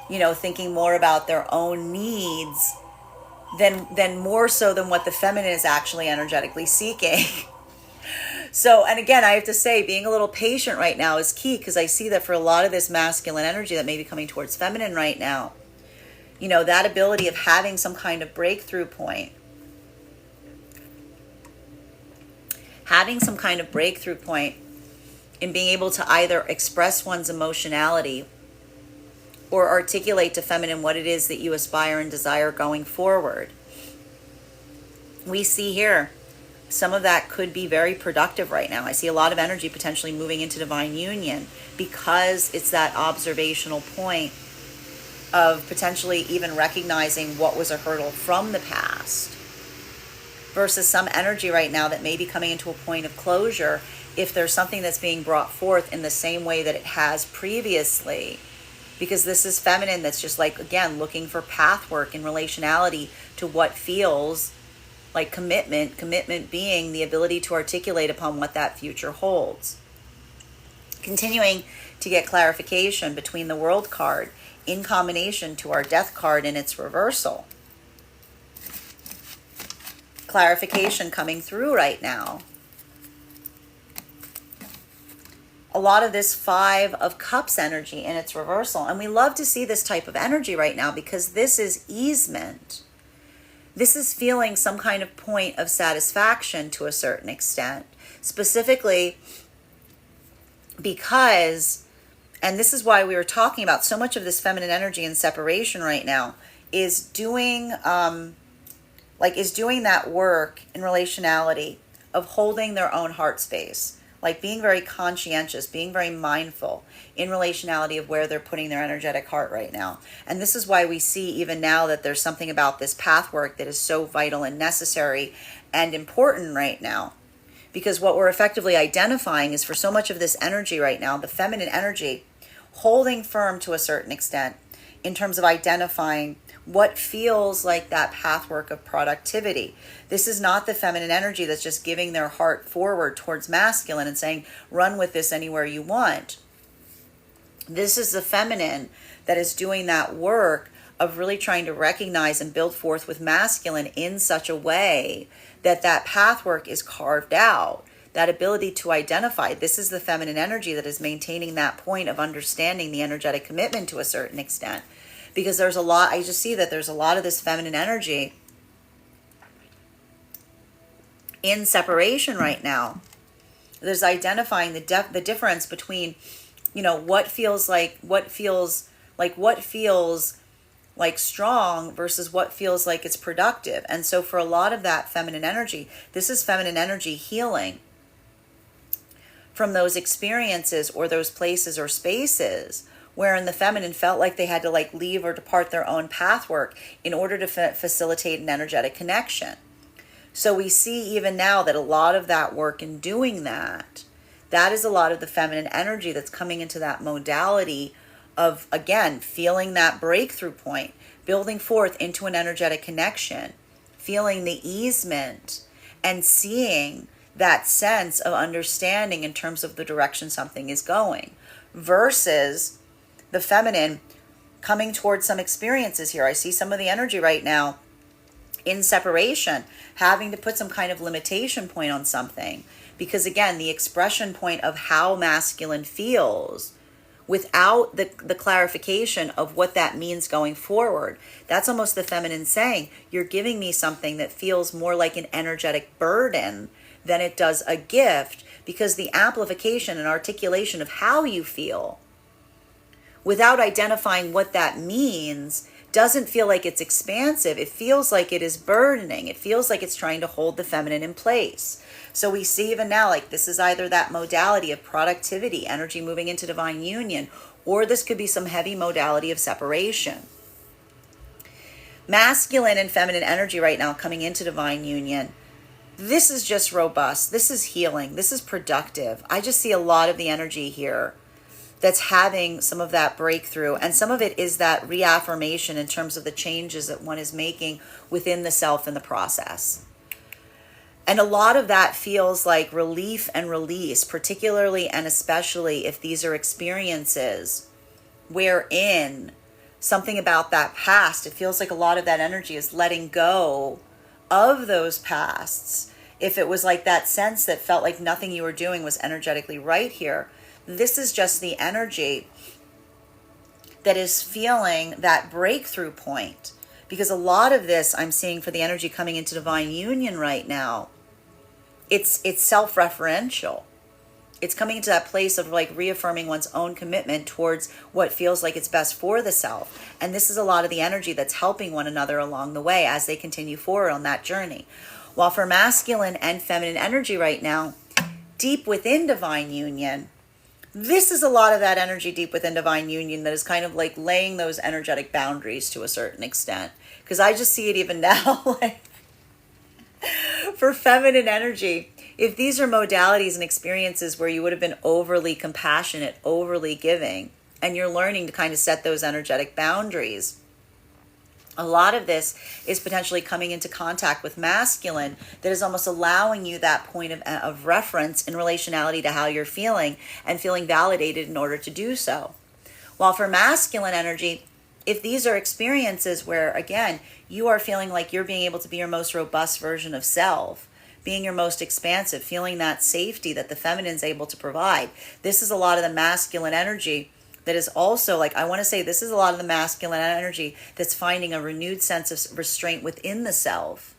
thinking more about their own needs than more so than what the feminine is actually energetically seeking. So, and again, I have to say, being a little patient right now is key, because I see that for a lot of this masculine energy that may be coming towards feminine right now, that ability of having some kind of breakthrough point, in being able to either express one's emotionality or articulate to feminine what it is that you aspire and desire going forward. We see here some of that could be very productive right now. I see a lot of energy potentially moving into divine union, because it's that observational point of potentially even recognizing what was a hurdle from the past, versus some energy right now that may be coming into a point of closure if there's something that's being brought forth in the same way that it has previously. Because this is feminine that's just like, again, looking for path work in relationality to what feels like commitment being the ability to articulate upon what that future holds. Continuing to get clarification between the World card in combination to our Death card in its reversal. Clarification coming through right now. A lot of this Five of Cups energy in its reversal. And we love to see this type of energy right now, because this is easement. This is feeling some kind of point of satisfaction to a certain extent. Specifically because, and this is why we were talking about so much of this feminine energy in separation right now, is doing that work in relationality of holding their own heart space. Like being very conscientious, being very mindful in relationality of where they're putting their energetic heart right now. And this is why we see even now that there's something about this path work that is so vital and necessary and important right now. Because what we're effectively identifying is, for so much of this energy right now, the feminine energy holding firm to a certain extent in terms of identifying what feels like that pathwork of productivity. This is not the feminine energy that's just giving their heart forward towards masculine and saying, run with this anywhere you want. This is the feminine that is doing that work of really trying to recognize and build forth with masculine in such a way that that pathwork is carved out. That ability to identify. This is the feminine energy that is maintaining that point of understanding the energetic commitment to a certain extent. Because there's a lot, I just see that there's a lot of this feminine energy in separation right now. There's identifying the difference between, what feels like strong versus what feels like it's productive. And so for a lot of that feminine energy, this is feminine energy healing from those experiences or those places or spaces wherein the feminine felt like they had to leave or depart their own pathwork in order to facilitate an energetic connection. So we see even now that a lot of that work in doing that is a lot of the feminine energy that's coming into that modality of, again, feeling that breakthrough point, building forth into an energetic connection, feeling the easement, and seeing that sense of understanding in terms of the direction something is going, versus the feminine coming towards some experiences here. I see some of the energy right now in separation, having to put some kind of limitation point on something. Because again, the expression point of how masculine feels without the clarification of what that means going forward, that's almost the feminine saying, you're giving me something that feels more like an energetic burden than it does a gift, because the amplification and articulation of how you feel without identifying what that means doesn't feel like it's expansive. It feels like it is burdening. It feels like it's trying to hold the feminine in place. So we see even now, like, this is either that modality of productivity, energy moving into divine union, or this could be some heavy modality of separation. Masculine and feminine energy right now coming into divine union. This is just robust. This is healing. This is productive. I just see a lot of the energy here that's having some of that breakthrough. And some of it is that reaffirmation in terms of the changes that one is making within the self in the process. And a lot of that feels like relief and release, particularly and especially if these are experiences wherein something about that past, it feels like a lot of that energy is letting go of those pasts. If it was like that sense that felt like nothing you were doing was energetically right here, this is just the energy that is feeling that breakthrough point. Because a lot of this I'm seeing for the energy coming into divine union right now, it's self-referential. It's coming into that place of like reaffirming one's own commitment towards what feels like it's best for the self. And this is a lot of the energy that's helping one another along the way as they continue forward on that journey. While for masculine and feminine energy right now, deep within divine union, this is a lot of that energy deep within divine union that is kind of like laying those energetic boundaries to a certain extent. Because I just see it even now, like, for feminine energy, if these are modalities and experiences where you would have been overly compassionate, overly giving, and you're learning to kind of set those energetic boundaries, a lot of this is potentially coming into contact with masculine that is almost allowing you that point of reference in relationality to how you're feeling and feeling validated in order to do so. While for masculine energy, if these are experiences where, again, you are feeling like you're being able to be your most robust version of self, being your most expansive, feeling that safety that the feminine is able to provide, this is a lot of the masculine energy that is also like, I want to say this is a lot of the masculine energy that's finding a renewed sense of restraint within the self,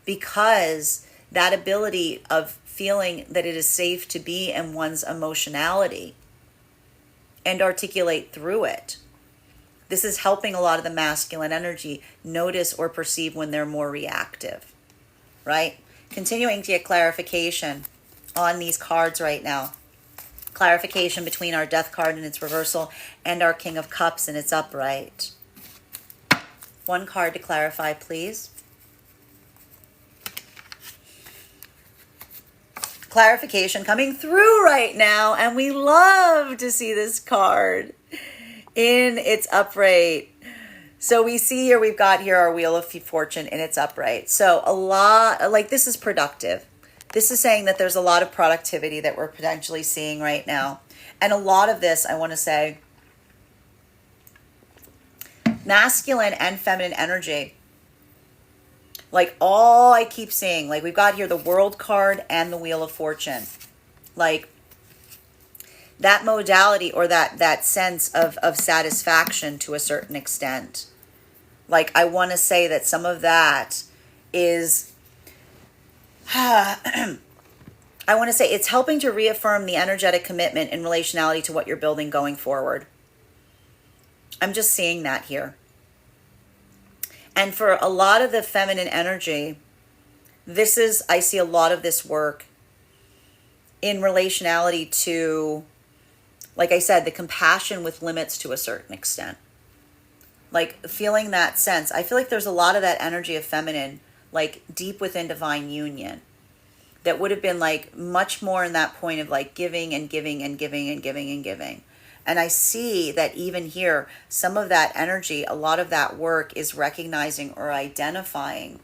because that ability of feeling that it is safe to be in one's emotionality and articulate through it. This is helping a lot of the masculine energy notice or perceive when they're more reactive, right? Continuing to get clarification on these cards right now. Clarification between our Death card in its reversal and our King of Cups in its upright. One card to clarify, please. Clarification coming through right now, and we love to see this card in its upright. So we see here, we've got here our Wheel of Fortune in its upright. So a lot, like, this is productive. This is saying that there's a lot of productivity that we're potentially seeing right now. And a lot of this, I want to say, masculine and feminine energy, like, all I keep seeing, like, we've got here the World card and the Wheel of Fortune. Like, that modality or that sense of satisfaction to a certain extent. Like, I want to say that some of that is... I want to say it's helping to reaffirm the energetic commitment in relationality to what you're building going forward. I'm just seeing that here. And for a lot of the feminine energy, this is, I see a lot of this work in relationality to, like I said, the compassion with limits to a certain extent. Like, feeling that sense. I feel like there's a lot of that energy of feminine, like, deep within divine union, that would have been like much more in that point of like giving and giving and giving and giving and giving. And I see that even here, some of that energy, a lot of that work is recognizing or identifying,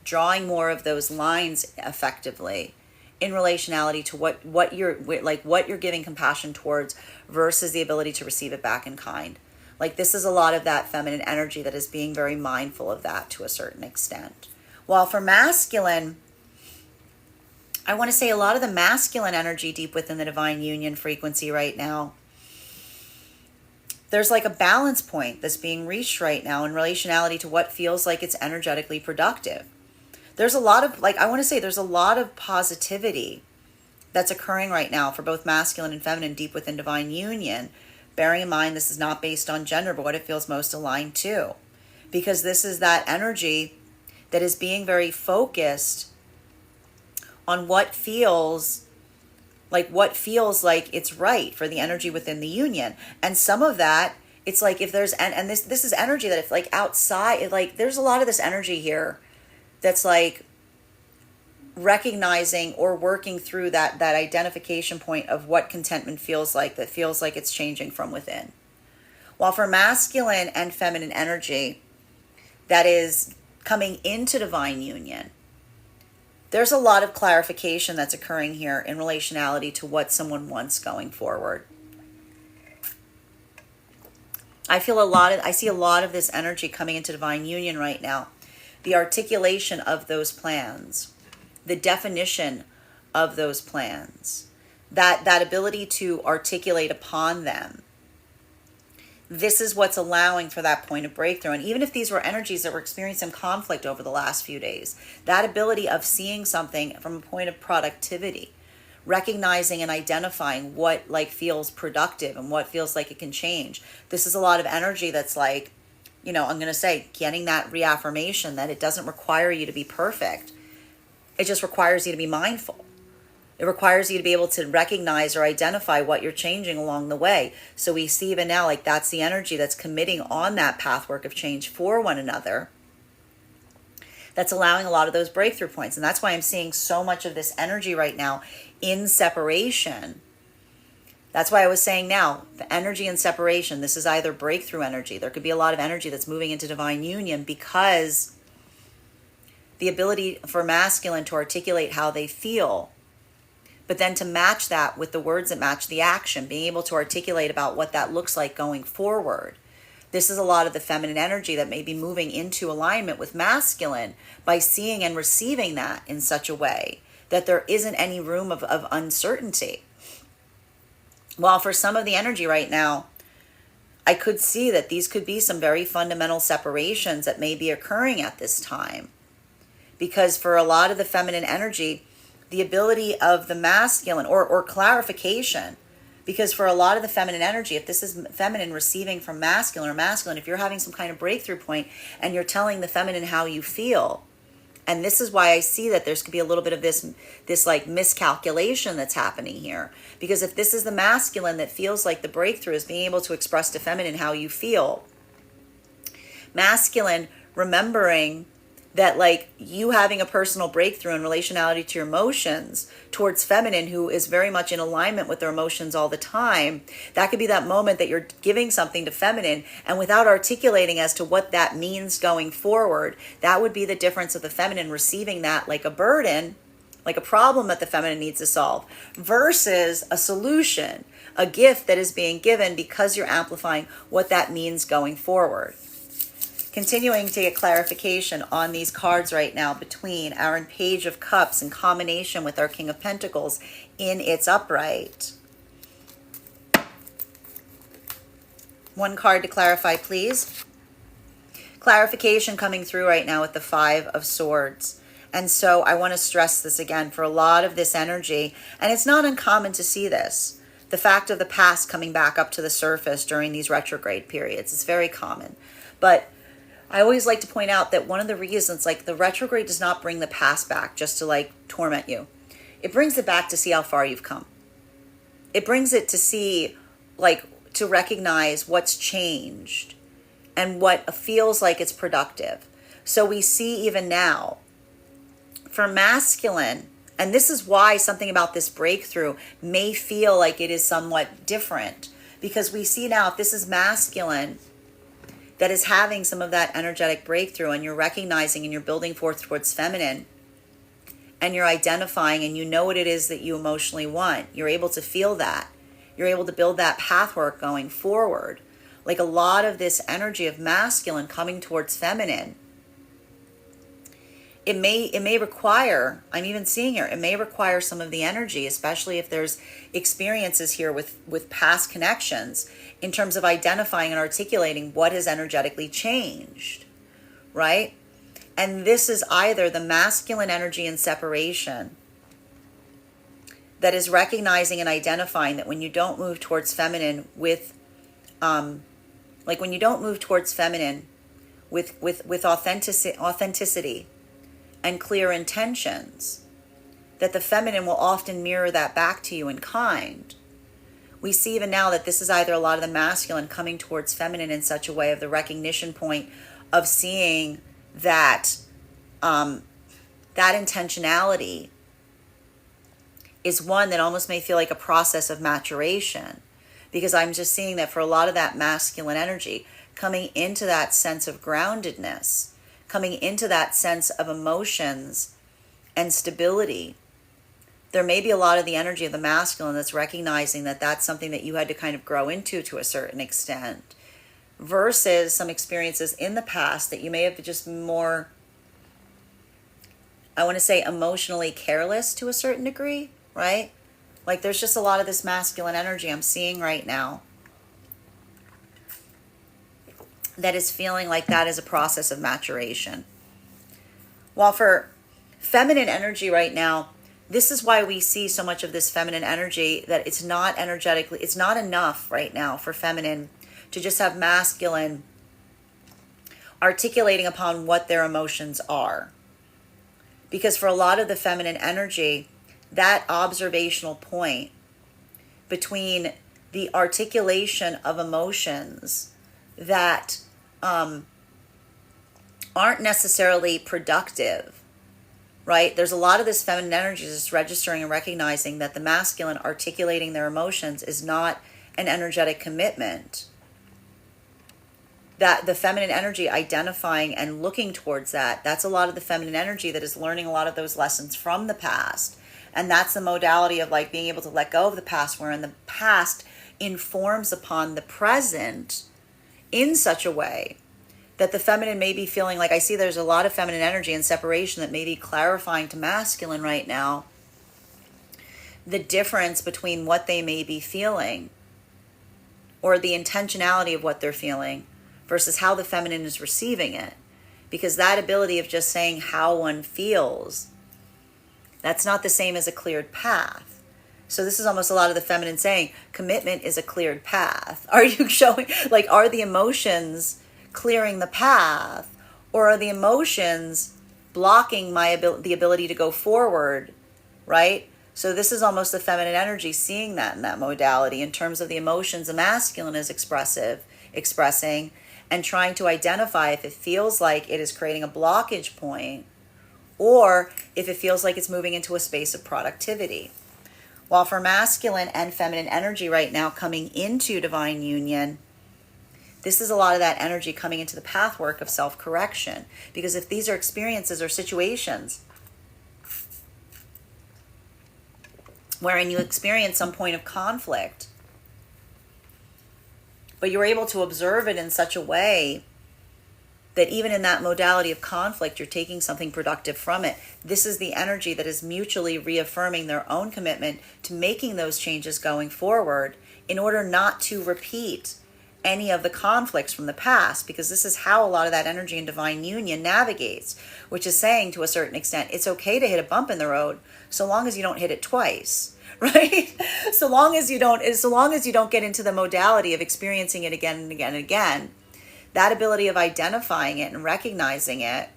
drawing more of those lines effectively in relationality to what you're giving compassion towards versus the ability to receive it back in kind. Like this is a lot of that feminine energy that is being very mindful of that to a certain extent. While for masculine, I want to say a lot of the masculine energy deep within the divine union frequency right now, there's like a balance point that's being reached right now in relationality to what feels like it's energetically productive. There's a lot of, like, I want to say there's a lot of positivity that's occurring right now for both masculine and feminine deep within divine union, bearing in mind this is not based on gender, but what it feels most aligned to. Because this is that energy that is being very focused on what feels like it's right for the energy within the union. And some of that, it's like if there's, and this is energy that if like outside, like there's a lot of this energy here that's like recognizing or working through that identification point of what contentment feels like, that feels like it's changing from within. While for masculine and feminine energy that is coming into divine union, there's a lot of clarification that's occurring here in relationality to what someone wants going forward. I see a lot of this energy coming into divine union right now. The articulation of those plans, the definition of those plans, that ability to articulate upon them. This is what's allowing for that point of breakthrough. And even if these were energies that were experiencing conflict over the last few days, that ability of seeing something from a point of productivity, recognizing and identifying what like feels productive and what feels like it can change. This is a lot of energy that's like, I'm going to say, getting that reaffirmation that it doesn't require you to be perfect. It just requires you to be mindful. It requires you to be able to recognize or identify what you're changing along the way. So we see even now, like that's the energy that's committing on that pathwork of change for one another. That's allowing a lot of those breakthrough points. And that's why I'm seeing so much of this energy right now in separation. That's why I was saying now, the energy in separation, this is either breakthrough energy. There could be a lot of energy that's moving into divine union because the ability for masculine to articulate how they feel, but then to match that with the words that match the action, being able to articulate about what that looks like going forward. This is a lot of the feminine energy that may be moving into alignment with masculine by seeing and receiving that in such a way that there isn't any room of uncertainty. While for some of the energy right now, I could see that these could be some very fundamental separations that may be occurring at this time. Because for a lot of the feminine energy, the ability of the masculine or clarification, because for a lot of the feminine energy, if this is feminine receiving from masculine or masculine, if you're having some kind of breakthrough point and you're telling the feminine how you feel, and this is why I see that there's could be a little bit of this like miscalculation that's happening here. Because if this is the masculine that feels like the breakthrough is being able to express to feminine how you feel, masculine remembering that like you having a personal breakthrough in relationality to your emotions towards feminine, who is very much in alignment with their emotions all the time, that could be that moment that you're giving something to feminine and without articulating as to what that means going forward, that would be the difference of the feminine receiving that like a burden, like a problem that the feminine needs to solve, versus a solution, a gift that is being given because you're amplifying what that means going forward. Continuing to get clarification on these cards right now between our Page of Cups in combination with our King of Pentacles in its upright. One card to clarify, please. Clarification coming through right now with the Five of Swords. And so I want to stress this again for a lot of this energy. And it's not uncommon to see this. The fact of the past coming back up to the surface during these retrograde periods. It's very common. But I always like to point out that one of the reasons, like the retrograde does not bring the past back just to like torment you. It brings it back to see how far you've come. It brings it to see, like, to recognize what's changed and what feels like it's productive. So we see even now, for masculine, and this is why something about this breakthrough may feel like it is somewhat different, because we see now if this is masculine that is having some of that energetic breakthrough and you're recognizing and you're building forth towards feminine, and you're identifying and you know what it is that you emotionally want. You're able to feel that. You're able to build that pathwork going forward. Like a lot of this energy of masculine coming towards feminine, it may require, I'm even seeing here, it may require some of the energy, especially if there's experiences here with past connections, in terms of identifying and articulating what has energetically changed, right? And this is either the masculine energy in separation that is recognizing and identifying that when you don't move towards feminine with, when you don't move towards feminine with authenticity and clear intentions, that the feminine will often mirror that back to you in kind. We see even now that this is either a lot of the masculine coming towards feminine in such a way of the recognition point of seeing that that intentionality is one that almost may feel like a process of maturation, because I'm just seeing that for a lot of that masculine energy coming into that sense of groundedness, coming into that sense of emotions and stability. There may be a lot of the energy of the masculine that's recognizing that that's something that you had to kind of grow into to a certain extent, versus some experiences in the past that you may have just more, I want to say, emotionally careless to a certain degree, right? Like there's just a lot of this masculine energy I'm seeing right now that is feeling like that is a process of maturation. While for feminine energy right now, this is why we see so much of this feminine energy, that it's not energetically, it's not enough right now for feminine to just have masculine articulating upon what their emotions are. Because for a lot of the feminine energy, that observational point between the articulation of emotions that aren't necessarily productive, right? There's a lot of this feminine energy just registering and recognizing that the masculine articulating their emotions is not an energetic commitment. That the feminine energy identifying and looking towards that, that's a lot of the feminine energy that is learning a lot of those lessons from the past. And that's the modality of like being able to let go of the past, wherein the past informs upon the present in such a way that the feminine may be feeling like, I see there's a lot of feminine energy in separation that may be clarifying to masculine right now the difference between what they may be feeling or the intentionality of what they're feeling versus how the feminine is receiving it. Because that ability of just saying how one feels, that's not the same as a cleared path. So this is almost a lot of the feminine saying, commitment is a cleared path. Are you showing, like, are the emotions clearing the path, or are the emotions blocking the ability to go forward, right? So this is almost the feminine energy seeing that in that modality in terms of the emotions the masculine is expressing, and trying to identify if it feels like it is creating a blockage point, or if it feels like it's moving into a space of productivity. While for masculine and feminine energy right now coming into divine union, this is a lot of that energy coming into the pathwork of self-correction. Because if these are experiences or situations wherein you experience some point of conflict, but you're able to observe it in such a way that even in that modality of conflict, you're taking something productive from it. This is the energy that is mutually reaffirming their own commitment to making those changes going forward in order not to repeat any of the conflicts from the past, because this is how a lot of that energy in divine union navigates, which is saying to a certain extent, it's okay to hit a bump in the road so long as you don't hit it twice, right? So long as you don't get into the modality of experiencing it again and again and again. That ability of identifying it and recognizing it,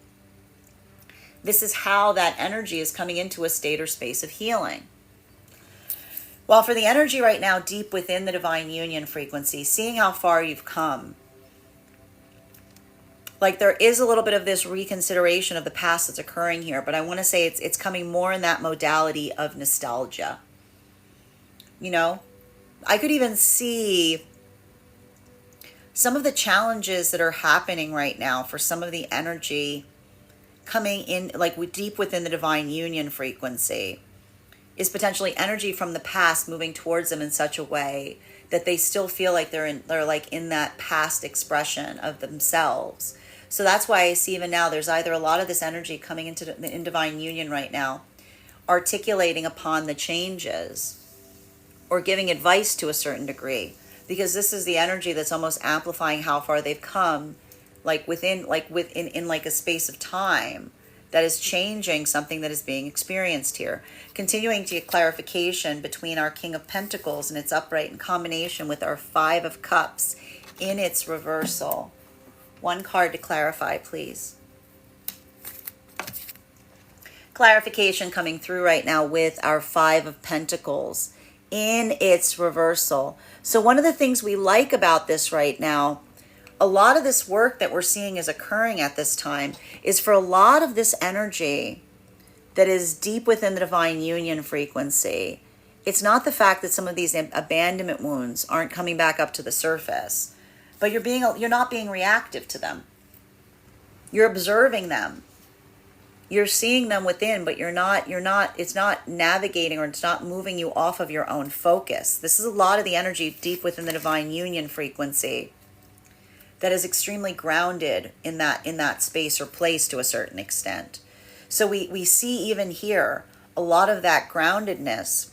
this is how that energy is coming into a state or space of healing. While for the energy right now deep within the divine union frequency, seeing how far you've come, like there is a little bit of this reconsideration of the past that's occurring here, but I want to say it's coming more in that modality of nostalgia. You know, I could even see some of the challenges that are happening right now for some of the energy coming in like deep within the divine union frequency is potentially energy from the past moving towards them in such a way that they still feel like they're like in that past expression of themselves. So that's why I see even now there's either a lot of this energy coming in divine union right now, articulating upon the changes or giving advice to a certain degree, because this is the energy that's almost amplifying how far they've come, like within like a space of time that is changing something that is being experienced here. Continuing to get clarification between our King of Pentacles and its upright in combination with our Five of Cups in its reversal. One card to clarify, please. Clarification coming through right now with our Five of Pentacles in its reversal. So one of the things we like about this right now, a lot of this work that we're seeing is occurring at this time is for a lot of this energy that is deep within the divine union frequency. It's not the fact that some of these abandonment wounds aren't coming back up to the surface, but you're not being reactive to them. You're observing them. You're seeing them within, but it's not navigating, or it's not moving you off of your own focus. This is a lot of the energy deep within the divine union frequency that is extremely grounded in that space or place to a certain extent. So we see even here a lot of that groundedness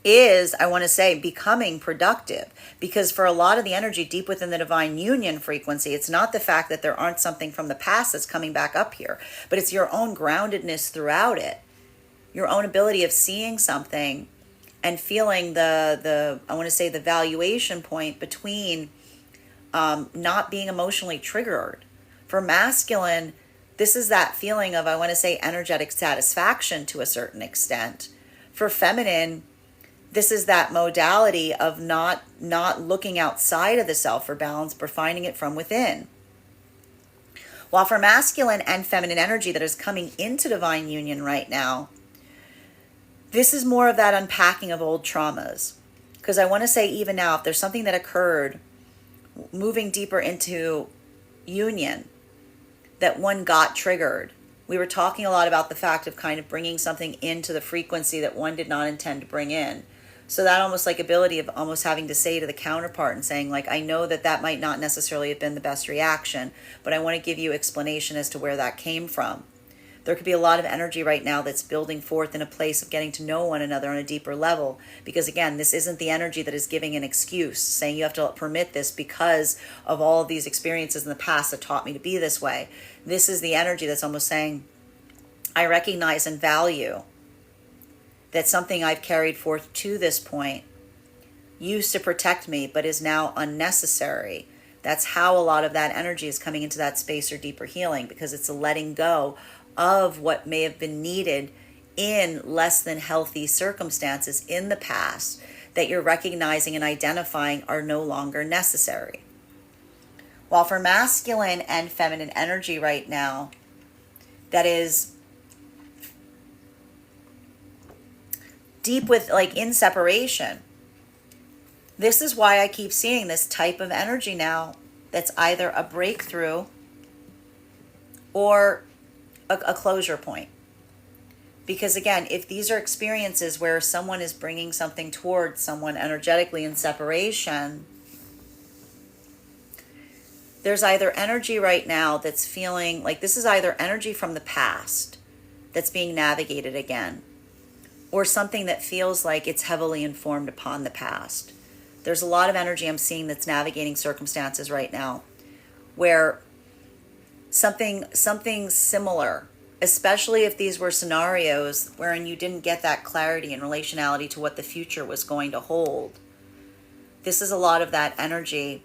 is, I want to say, becoming productive, because for a lot of the energy deep within the divine union frequency, it's not the fact that there aren't something from the past that's coming back up here, but it's your own groundedness throughout it, your own ability of seeing something and feeling the I want to say the valuation point between not being emotionally triggered. For masculine, this is that feeling of, I want to say, energetic satisfaction to a certain extent. For feminine, this is that modality of not looking outside of the self for balance, but finding it from within. While for masculine and feminine energy that is coming into divine union right now, this is more of that unpacking of old traumas. Because I want to say even now, if there's something that occurred moving deeper into union, that one got triggered. We were talking a lot about the fact of kind of bringing something into the frequency that one did not intend to bring in. So that almost like ability of almost having to say to the counterpart and saying, like, I know that might not necessarily have been the best reaction, but I want to give you explanation as to where that came from. There could be a lot of energy right now that's building forth in a place of getting to know one another on a deeper level. Because again, this isn't the energy that is giving an excuse, saying you have to permit this because of all of these experiences in the past that taught me to be this way. This is the energy that's almost saying, I recognize and value that something I've carried forth to this point used to protect me, but is now unnecessary. That's how a lot of that energy is coming into that space or deeper healing, because it's a letting go of what may have been needed in less than healthy circumstances in the past that you're recognizing and identifying are no longer necessary. While for masculine and feminine energy right now, that is deep with, like, in separation. This is why I keep seeing this type of energy now that's either a breakthrough or a closure point. Because again, if these are experiences where someone is bringing something towards someone energetically in separation, there's either energy right now that's feeling like this is either energy from the past that's being navigated again, or something that feels like it's heavily informed upon the past. There's a lot of energy I'm seeing that's navigating circumstances right now where something similar, especially if these were scenarios wherein you didn't get that clarity and relationality to what the future was going to hold. This is a lot of that energy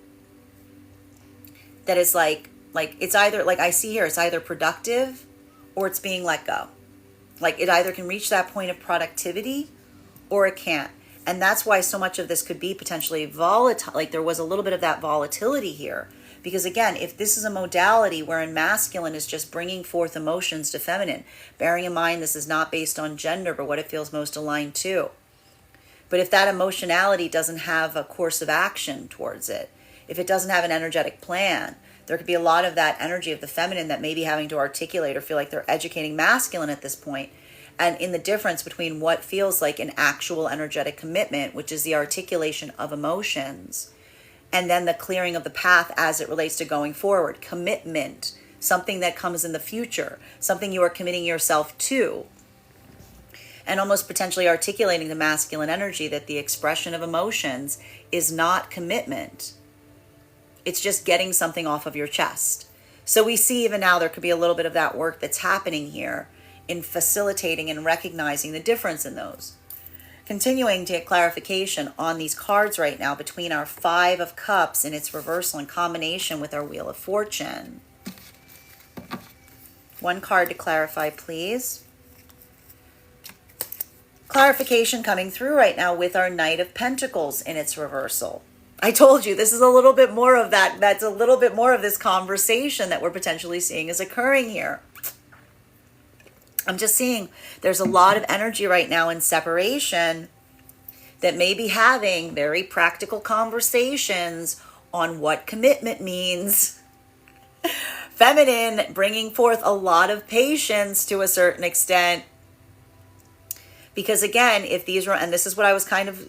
that is like it's either, like I see here, it's either productive or it's being let go. Like it either can reach that point of productivity or it can't. And that's why so much of this could be potentially volatile. Like there was a little bit of that volatility here. Because again, if this is a modality wherein masculine is just bringing forth emotions to feminine, bearing in mind this is not based on gender, but what it feels most aligned to. But if that emotionality doesn't have a course of action towards it, if it doesn't have an energetic plan, There could be a lot of that energy of the feminine that may be having to articulate or feel like they're educating masculine at this point. And in the difference between what feels like an actual energetic commitment, which is the articulation of emotions, and then the clearing of the path as it relates to going forward. Commitment, something that comes in the future, something you are committing yourself to. And almost potentially articulating the masculine energy that the expression of emotions is not commitment. It's just getting something off of your chest. So we see even now there could be a little bit of that work that's happening here in facilitating and recognizing the difference in those. Continuing to get clarification on these cards right now between our Five of Cups in its reversal in combination with our Wheel of Fortune. One card to clarify, please. Clarification coming through right now with our Knight of Pentacles in its reversal. I told you this is a little bit more of that. That's a little bit more of this conversation that we're potentially seeing is occurring here. I'm just seeing there's a lot of energy right now in separation that may be having very practical conversations on what commitment means. Feminine bringing forth a lot of patience to a certain extent. Because again, if these were, and this is what I was kind of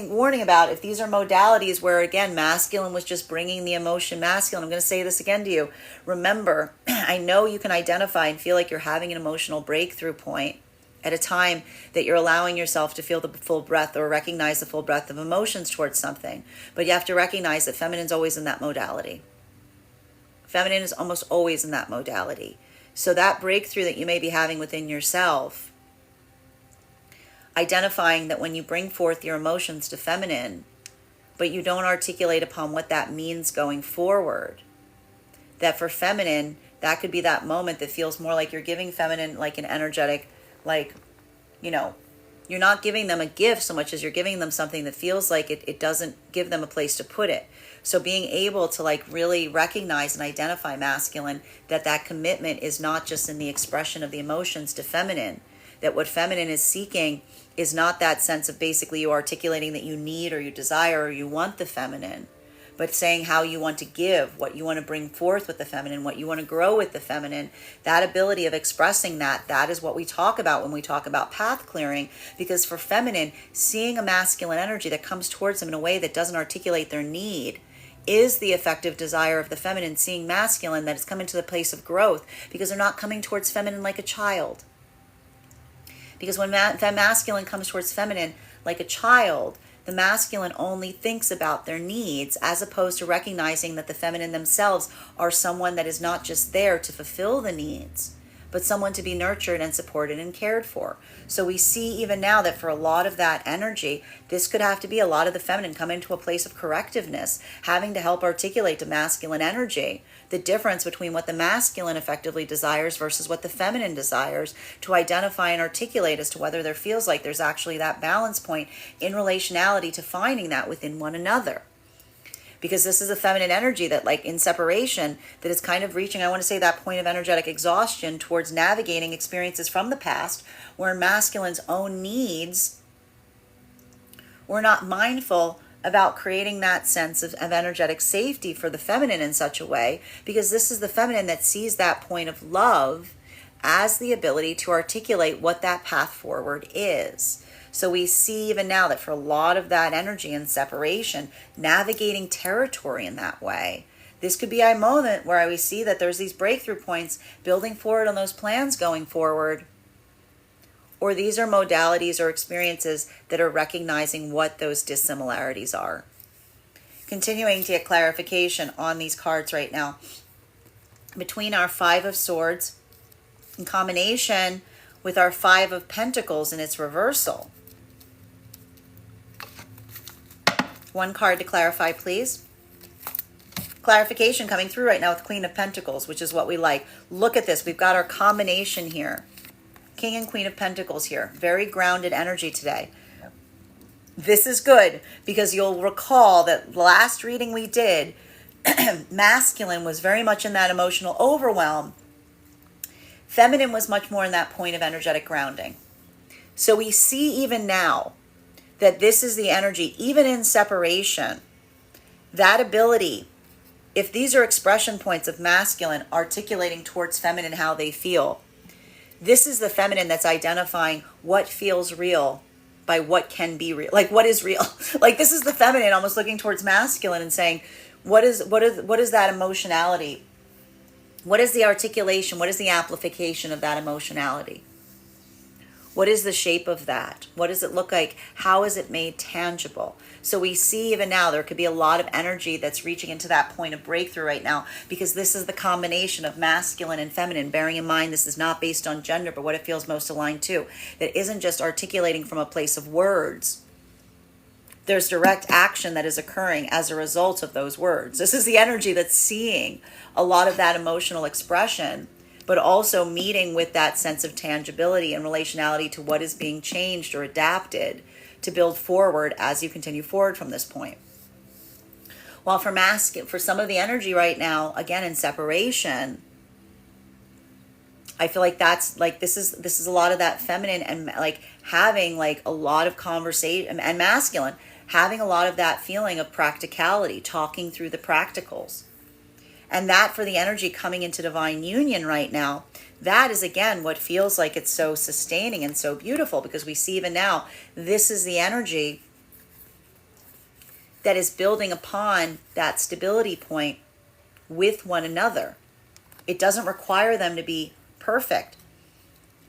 warning about, if these are modalities where, again, masculine was just bringing the emotion masculine, I'm going to say this again to you. Remember, I know you can identify and feel like you're having an emotional breakthrough point at a time that you're allowing yourself to feel the full breadth or recognize the full breadth of emotions towards something. But you have to recognize that feminine's always in that modality. Feminine is almost always in that modality. So that breakthrough that you may be having within yourself, identifying that when you bring forth your emotions to feminine, but you don't articulate upon what that means going forward, that for feminine, that could be that moment that feels more like you're giving feminine like an energetic, like, you know, you're not giving them a gift so much as you're giving them something that feels like it doesn't give them a place to put it. So being able to like really recognize and identify masculine, that commitment is not just in the expression of the emotions to feminine, that what feminine is seeking is not that sense of basically you articulating that you need or you desire or you want the feminine, but saying how you want to give, what you want to bring forth with the feminine, what you want to grow with the feminine. That ability of expressing that is what we talk about when we talk about path clearing. Because for feminine, seeing a masculine energy that comes towards them in a way that doesn't articulate their need is the effective desire of the feminine, seeing masculine that is coming to the place of growth because they're not coming towards feminine like a child. Because when masculine comes towards feminine like a child, the masculine only thinks about their needs as opposed to recognizing that the feminine themselves are someone that is not just there to fulfill the needs, but someone to be nurtured and supported and cared for. So we see even now that for a lot of that energy, this could have to be a lot of the feminine coming to a place of correctiveness, having to help articulate to masculine energy the difference between what the masculine effectively desires versus what the feminine desires, to identify and articulate as to whether there feels like there's actually that balance point in relationality to finding that within one another. Because this is a feminine energy that, like in separation, that is kind of reaching, I want to say, that point of energetic exhaustion towards navigating experiences from the past where masculine's own needs were not mindful about creating that sense of energetic safety for the feminine in such a way, because this is the feminine that sees that point of love as the ability to articulate what that path forward is. So we see even now that for a lot of that energy and separation, navigating territory in that way, this could be a moment where we see that there's these breakthrough points building forward on those plans going forward. Or these are modalities or experiences that are recognizing what those dissimilarities are. Continuing to get clarification on these cards right now. Between our Five of Swords in combination with our Five of Pentacles in its reversal. One card to clarify, please. Clarification coming through right now with Queen of Pentacles, which is what we like. Look at this. We've got our combination here. King and Queen of Pentacles here. Very grounded energy today. This is good because you'll recall that last reading we did, masculine was very much in that emotional overwhelm. Feminine was much more in that point of energetic grounding. So we see even now that this is the energy, even in separation, that ability if these are expression points of masculine articulating towards feminine how they feel, this is the feminine that's identifying what feels real by what can be real. Like, what is real? Like, this is the feminine almost looking towards masculine and saying, what is that emotionality? What is the articulation? What is the amplification of that emotionality? What is the shape of that? What does it look like? How is it made tangible? So we see even now there could be a lot of energy that's reaching into that point of breakthrough right now, because this is the combination of masculine and feminine, bearing in mind this is not based on gender, but what it feels most aligned to. That isn't just articulating from a place of words. There's direct action that is occurring as a result of those words. This is the energy that's seeing a lot of that emotional expression, but also meeting with that sense of tangibility and relationality to what is being changed or adapted to build forward as you continue forward from this point. While for some of the energy right now, again in separation, I feel like that's like this is a lot of that feminine and like having like a lot of conversation, and masculine having a lot of that feeling of practicality, talking through the practicals. And that for the energy coming into divine union right now, that is again what feels like it's so sustaining and so beautiful, because we see even now, this is the energy that is building upon that stability point with one another. It doesn't require them to be perfect.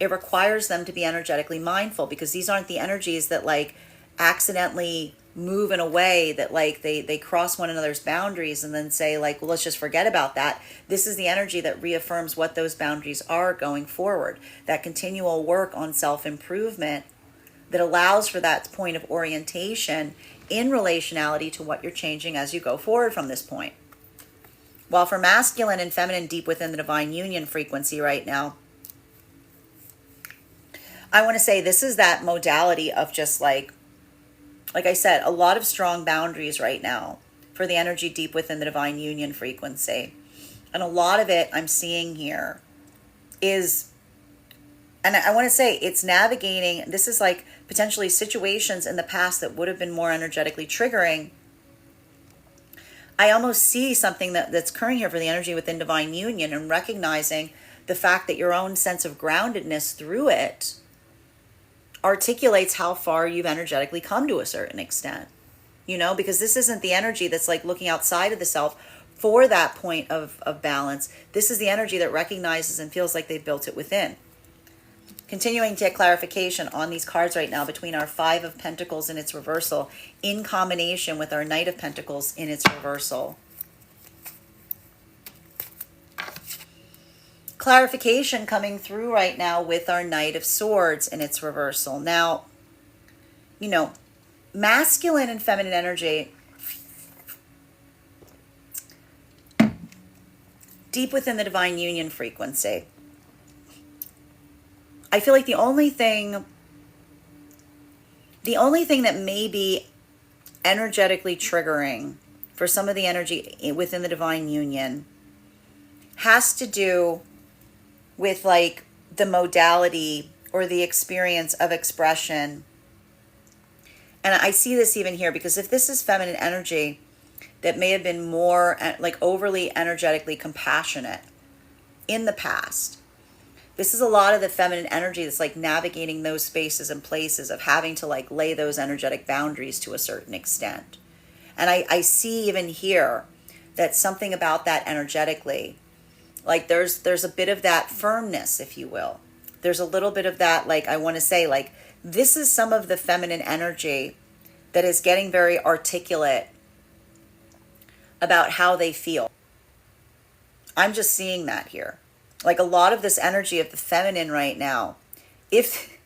It requires them to be energetically mindful, because these aren't the energies that like accidentally move in a way that like they cross one another's boundaries and then say like, well, let's just forget about that. This is the energy that reaffirms what those boundaries are going forward. That continual work on self-improvement that allows for that point of orientation in relationality to what you're changing as you go forward from this point. While for masculine and feminine deep within the divine union frequency right now, I want to say this is that modality of just like I said, a lot of strong boundaries right now for the energy deep within the divine union frequency. And a lot of it I'm seeing here is, and I want to say it's navigating, this is like potentially situations in the past that would have been more energetically triggering. I almost see something that's occurring here for the energy within divine union, and recognizing the fact that your own sense of groundedness through it articulates how far you've energetically come to a certain extent, because this isn't the energy that's like looking outside of the self for that point of balance. This is the energy that recognizes and feels like they've built it within. Continuing to get clarification on these cards right now between our Five of Pentacles in its reversal in combination with our Knight of Pentacles in its reversal. Clarification coming through right now with our Knight of Swords in its reversal. Now, masculine and feminine energy deep within the divine union frequency. I feel like the only thing that may be energetically triggering for some of the energy within the divine union has to do with like the modality or the experience of expression. And I see this even here, because if this is feminine energy that may have been more like overly energetically compassionate in the past, this is a lot of the feminine energy that's like navigating those spaces and places of having to like lay those energetic boundaries to a certain extent. And I see even here that something about that energetically, like there's a bit of that firmness, if you will. There's a little bit of that, like I want to say, like this is some of the feminine energy that is getting very articulate about how they feel. I'm just seeing that here. Like a lot of this energy of the feminine right now, if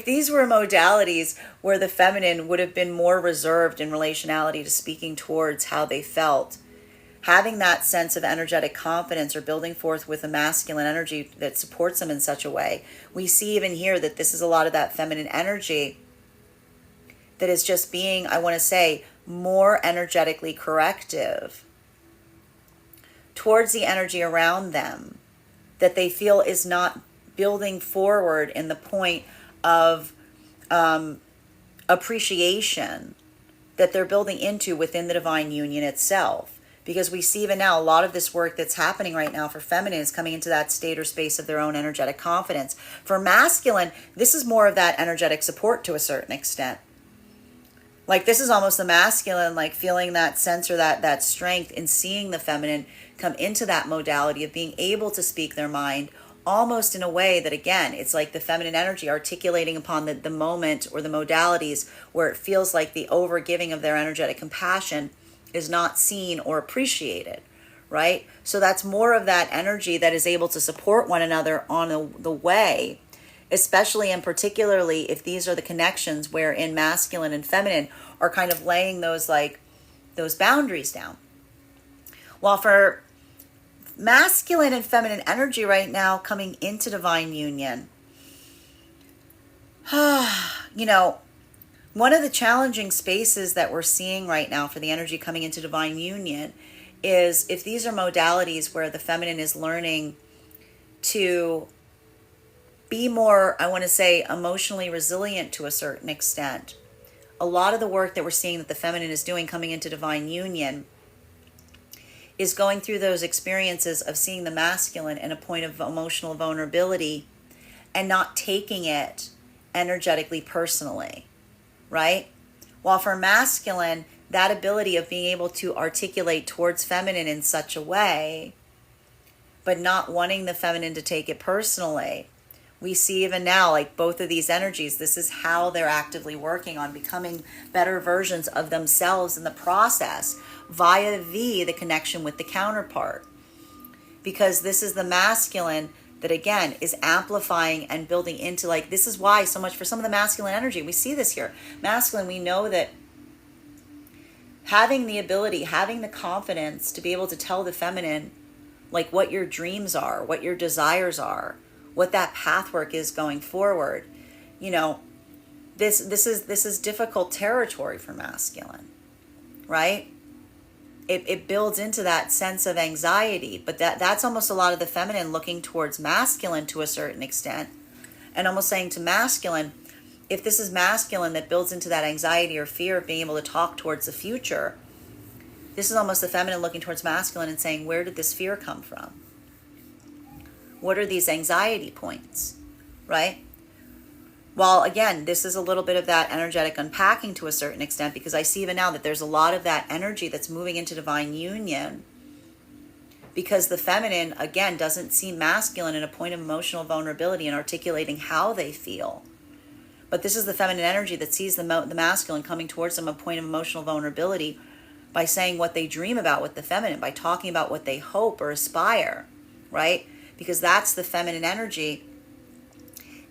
these were modalities where the feminine would have been more reserved in relationality to speaking towards how they felt, having that sense of energetic confidence or building forth with a masculine energy that supports them in such a way, we see even here that this is a lot of that feminine energy that is just being, I want to say, more energetically corrective towards the energy around them that they feel is not building forward in the point of appreciation that they're building into within the divine union itself. because we see even now a lot of this work that's happening right now for feminine is coming into that state or space of their own energetic confidence. For masculine, this is more of that energetic support to a certain extent. Like this is almost the masculine, like feeling that sense or that strength in seeing the feminine come into that modality of being able to speak their mind, almost in a way that, again, it's like the feminine energy articulating upon the moment or the modalities where it feels like the overgiving of their energetic compassion is not seen or appreciated, right? So that's more of that energy that is able to support one another on the way, especially and particularly if these are the connections wherein masculine and feminine are kind of laying those boundaries down. While for masculine and feminine energy right now coming into divine union, one of the challenging spaces that we're seeing right now for the energy coming into divine union is if these are modalities where the feminine is learning to be more, I want to say, emotionally resilient to a certain extent. A lot of the work that we're seeing that the feminine is doing coming into divine union is going through those experiences of seeing the masculine in a point of emotional vulnerability and not taking it energetically personally, right? While for masculine, that ability of being able to articulate towards feminine in such a way, but not wanting the feminine to take it personally. We see even now, like both of these energies, this is how they're actively working on becoming better versions of themselves in the process via the connection with the counterpart. Because this is the masculine that, again, is amplifying and building into, like, this is why so much for some of the masculine energy, we see this here. Masculine, we know that having the ability, having the confidence to be able to tell the feminine, like, what your dreams are, what your desires are, what that pathwork is going forward. This is difficult territory for masculine, right? It builds into that sense of anxiety, but that's almost a lot of the feminine looking towards masculine to a certain extent, and almost saying to masculine, if this is masculine that builds into that anxiety or fear of being able to talk towards the future, this is almost the feminine looking towards masculine and saying, where did this fear come from? What are these anxiety points, right? Well, again, this is a little bit of that energetic unpacking to a certain extent, because I see even now that there's a lot of that energy that's moving into divine union, because the feminine, again, doesn't see masculine in a point of emotional vulnerability and articulating how they feel. But this is the feminine energy that sees the masculine coming towards them a point of emotional vulnerability by saying what they dream about with the feminine, by talking about what they hope or aspire, right? Because that's the feminine energy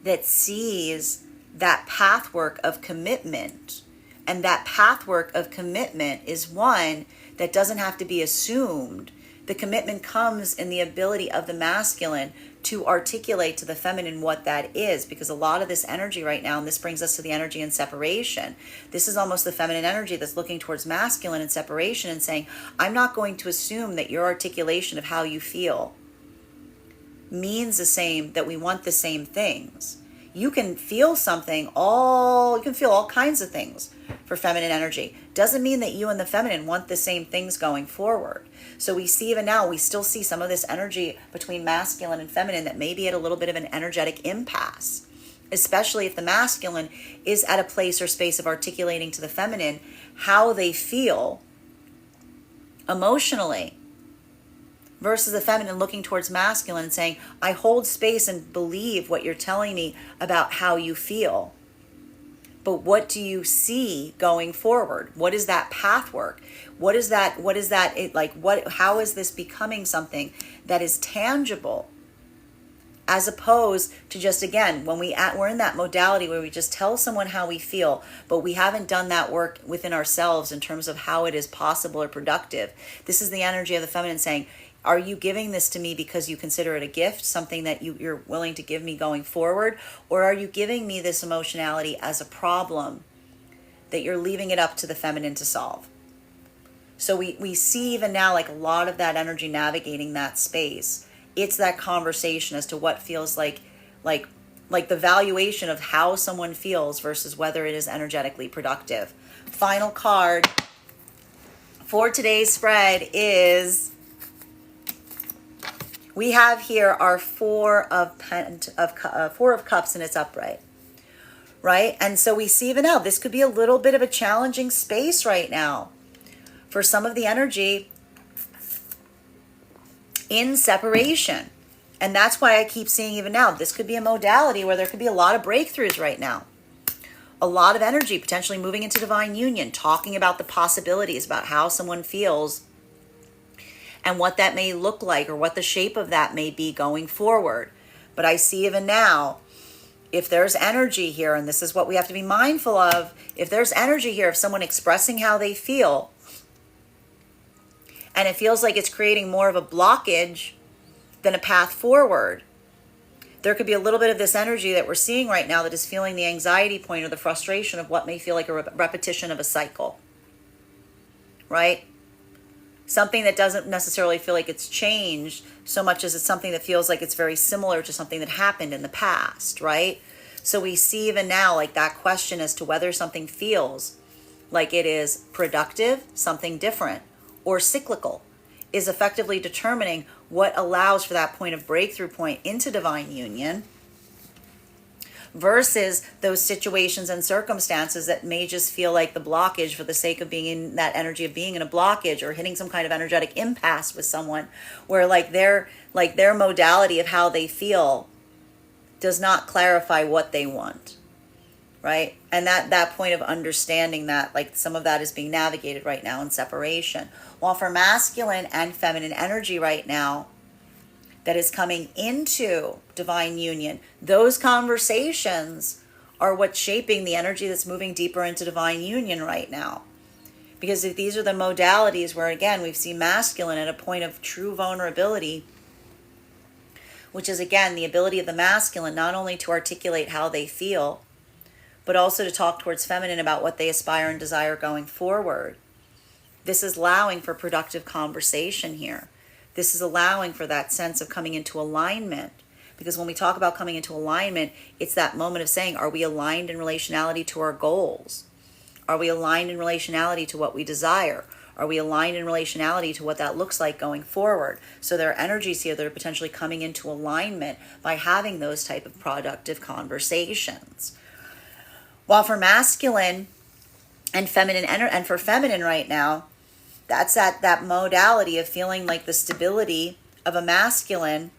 that sees that pathwork of commitment. And that pathwork of commitment is one that doesn't have to be assumed. The commitment comes in the ability of the masculine to articulate to the feminine what that is, because a lot of this energy right now, and this brings us to the energy in separation, this is almost the feminine energy that's looking towards masculine in separation and saying, I'm not going to assume that your articulation of how you feel means the same, that we want the same things. You can feel something, you can feel all kinds of things for feminine energy. Doesn't mean that you and the feminine want the same things going forward. So we see even now, we still see some of this energy between masculine and feminine that may be at a little bit of an energetic impasse, especially if the masculine is at a place or space of articulating to the feminine how they feel emotionally, versus the feminine looking towards masculine and saying, I hold space and believe what you're telling me about how you feel. But what do you see going forward? What is that pathwork? What is that how is this becoming something that is tangible? As opposed to just, again, when we're in that modality where we just tell someone how we feel, but we haven't done that work within ourselves in terms of how it is possible or productive. This is the energy of the feminine saying, are you giving this to me because you consider it a gift, something that you're willing to give me going forward? Or are you giving me this emotionality as a problem that you're leaving it up to the feminine to solve? So we see even now, like, a lot of that energy navigating that space. It's that conversation as to what feels like the valuation of how someone feels versus whether it is energetically productive. Final card for today's spread is, we have here our Four of Cups, and it's upright, right? And so we see even now, this could be a little bit of a challenging space right now for some of the energy in separation. And that's why I keep seeing even now, this could be a modality where there could be a lot of breakthroughs right now. A lot of energy potentially moving into divine union, talking about the possibilities, about how someone feels and what that may look like or what the shape of that may be going forward. But I see even now, if there's energy here, and this is what we have to be mindful of, if there's energy here of someone expressing how they feel, and it feels like it's creating more of a blockage than a path forward, there could be a little bit of this energy that we're seeing right now that is feeling the anxiety point or the frustration of what may feel like a repetition of a cycle, right? Something that doesn't necessarily feel like it's changed so much as it's something that feels like it's very similar to something that happened in the past, right? So we see even now like that question as to whether something feels like it is productive, something different, or cyclical, is effectively determining what allows for that point of breakthrough point into divine union versus those situations and circumstances that may just feel like the blockage for the sake of being in that energy of being in a blockage or hitting some kind of energetic impasse with someone where their modality of how they feel does not clarify what they want, right? And that point of understanding that like some of that is being navigated right now in separation. While for masculine and feminine energy right now that is coming into divine union, those conversations are what's shaping the energy that's moving deeper into divine union right now. Because if these are the modalities where, again, we've seen masculine at a point of true vulnerability, which is, again, the ability of the masculine not only to articulate how they feel, but also to talk towards feminine about what they aspire and desire going forward. This is allowing for productive conversation here. This is allowing for that sense of coming into alignment. Because when we talk about coming into alignment, it's that moment of saying, are we aligned in relationality to our goals? Are we aligned in relationality to what we desire? Are we aligned in relationality to what that looks like going forward? So there are energies here that are potentially coming into alignment by having those type of productive conversations. While for masculine and feminine, and for feminine right now, that's that modality of feeling like the stability of a masculine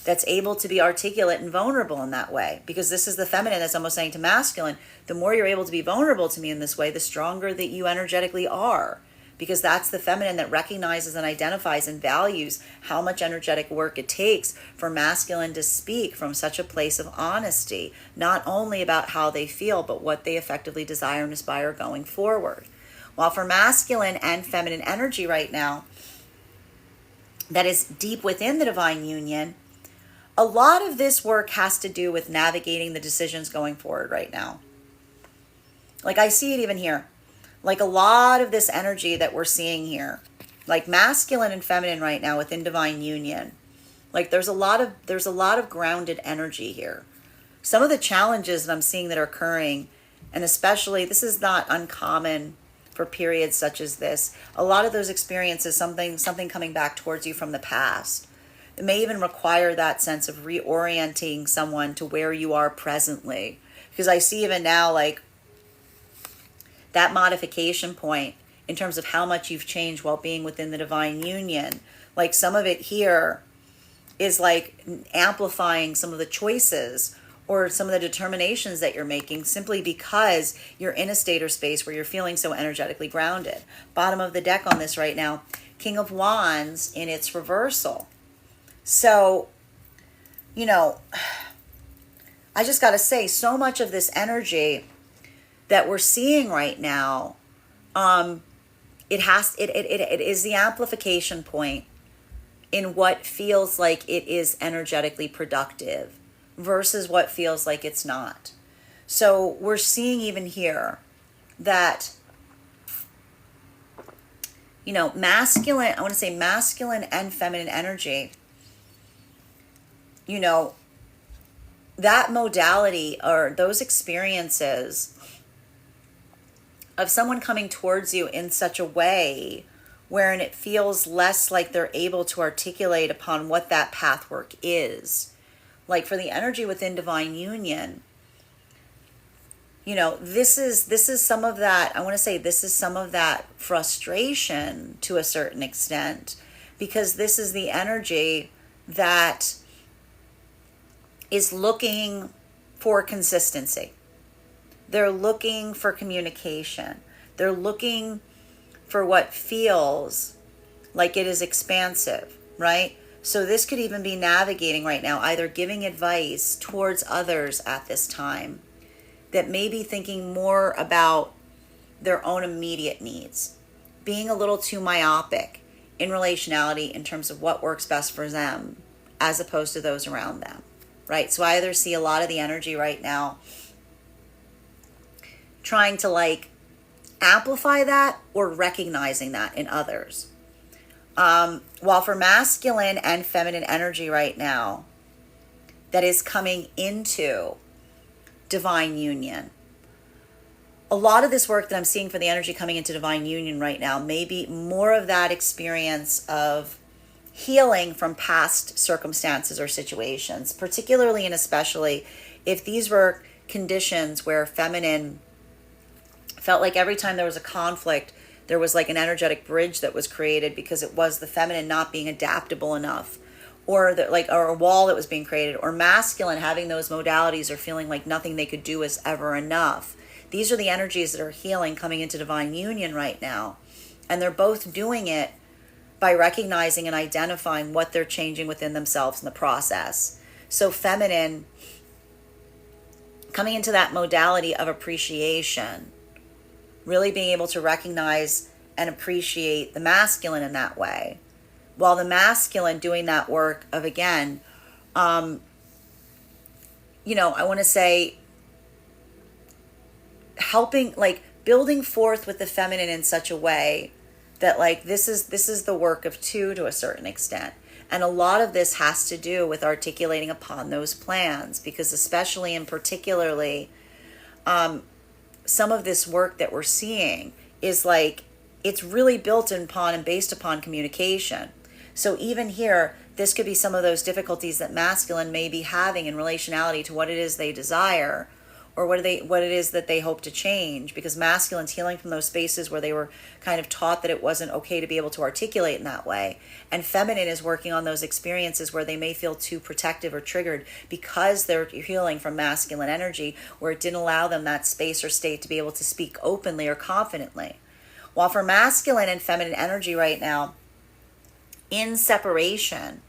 that's able to be articulate and vulnerable in that way. Because this is the feminine that's almost saying to masculine, the more you're able to be vulnerable to me in this way, the stronger that you energetically are. Because that's the feminine that recognizes and identifies and values how much energetic work it takes for masculine to speak from such a place of honesty, not only about how they feel, but what they effectively desire and aspire going forward. While for masculine and feminine energy right now, that is deep within the divine union, a lot of this work has to do with navigating the decisions going forward right now. Like I see it even here. Like a lot of this energy that we're seeing here, like masculine and feminine right now within divine union, like there's a lot of grounded energy here. Some of the challenges that I'm seeing that are occurring, and especially this is not uncommon for periods such as this, a lot of those experiences, something coming back towards you from the past. It may even require that sense of reorienting someone to where you are presently. Because I see even now like that modification point in terms of how much you've changed while being within the divine union. Like some of it here is like amplifying some of the choices or some of the determinations that you're making simply because you're in a state or space where you're feeling so energetically grounded. Bottom of the deck on this right now, King of Wands in its reversal. So, you know, I just got to say, so much of this energy that we're seeing right now, it is the amplification point in what feels like it is energetically productive versus what feels like it's not. So we're seeing even here that, you know, masculine, I want to say masculine and feminine energy, you know, that modality or those experiences of someone coming towards you in such a way wherein it feels less like they're able to articulate upon what that path work is. Like for the energy within divine union, this is some of that. I want to say this is some of that frustration to a certain extent, because this is the energy that is looking for consistency. They're looking for communication. They're looking for what feels like it is expansive, right? So this could even be navigating right now, either giving advice towards others at this time that may be thinking more about their own immediate needs, being a little too myopic in relationality in terms of what works best for them as opposed to those around them, right? So I either see a lot of the energy right now trying to like amplify that or recognizing that in others. While for masculine and feminine energy right now that is coming into divine union, a lot of this work that I'm seeing for the energy coming into divine union right now may be more of that experience of healing from past circumstances or situations, particularly and especially if these were conditions where feminine felt like every time there was a conflict, there was like an energetic bridge that was created because it was the feminine not being adaptable enough, or that like, or a wall that was being created, or masculine having those modalities or feeling like nothing they could do is ever enough. These are the energies that are healing coming into divine union right now. And they're both doing it by recognizing and identifying what they're changing within themselves in the process. So feminine coming into that modality of appreciation, really being able to recognize and appreciate the masculine in that way, while the masculine doing that work of, again, I want to say helping, like building forth with the feminine in such a way that like this is the work of two to a certain extent. And a lot of this has to do with articulating upon those plans, because especially and particularly some of this work that we're seeing is like, it's really built upon and based upon communication. So even here, this could be some of those difficulties that masculine may be having in relationality to what it is they desire, or what it is that they hope to change, because masculine's healing from those spaces where they were kind of taught that it wasn't okay to be able to articulate in that way. And feminine is working on those experiences where they may feel too protective or triggered because they're healing from masculine energy, where it didn't allow them that space or state to be able to speak openly or confidently. While for masculine and feminine energy right now, in separation,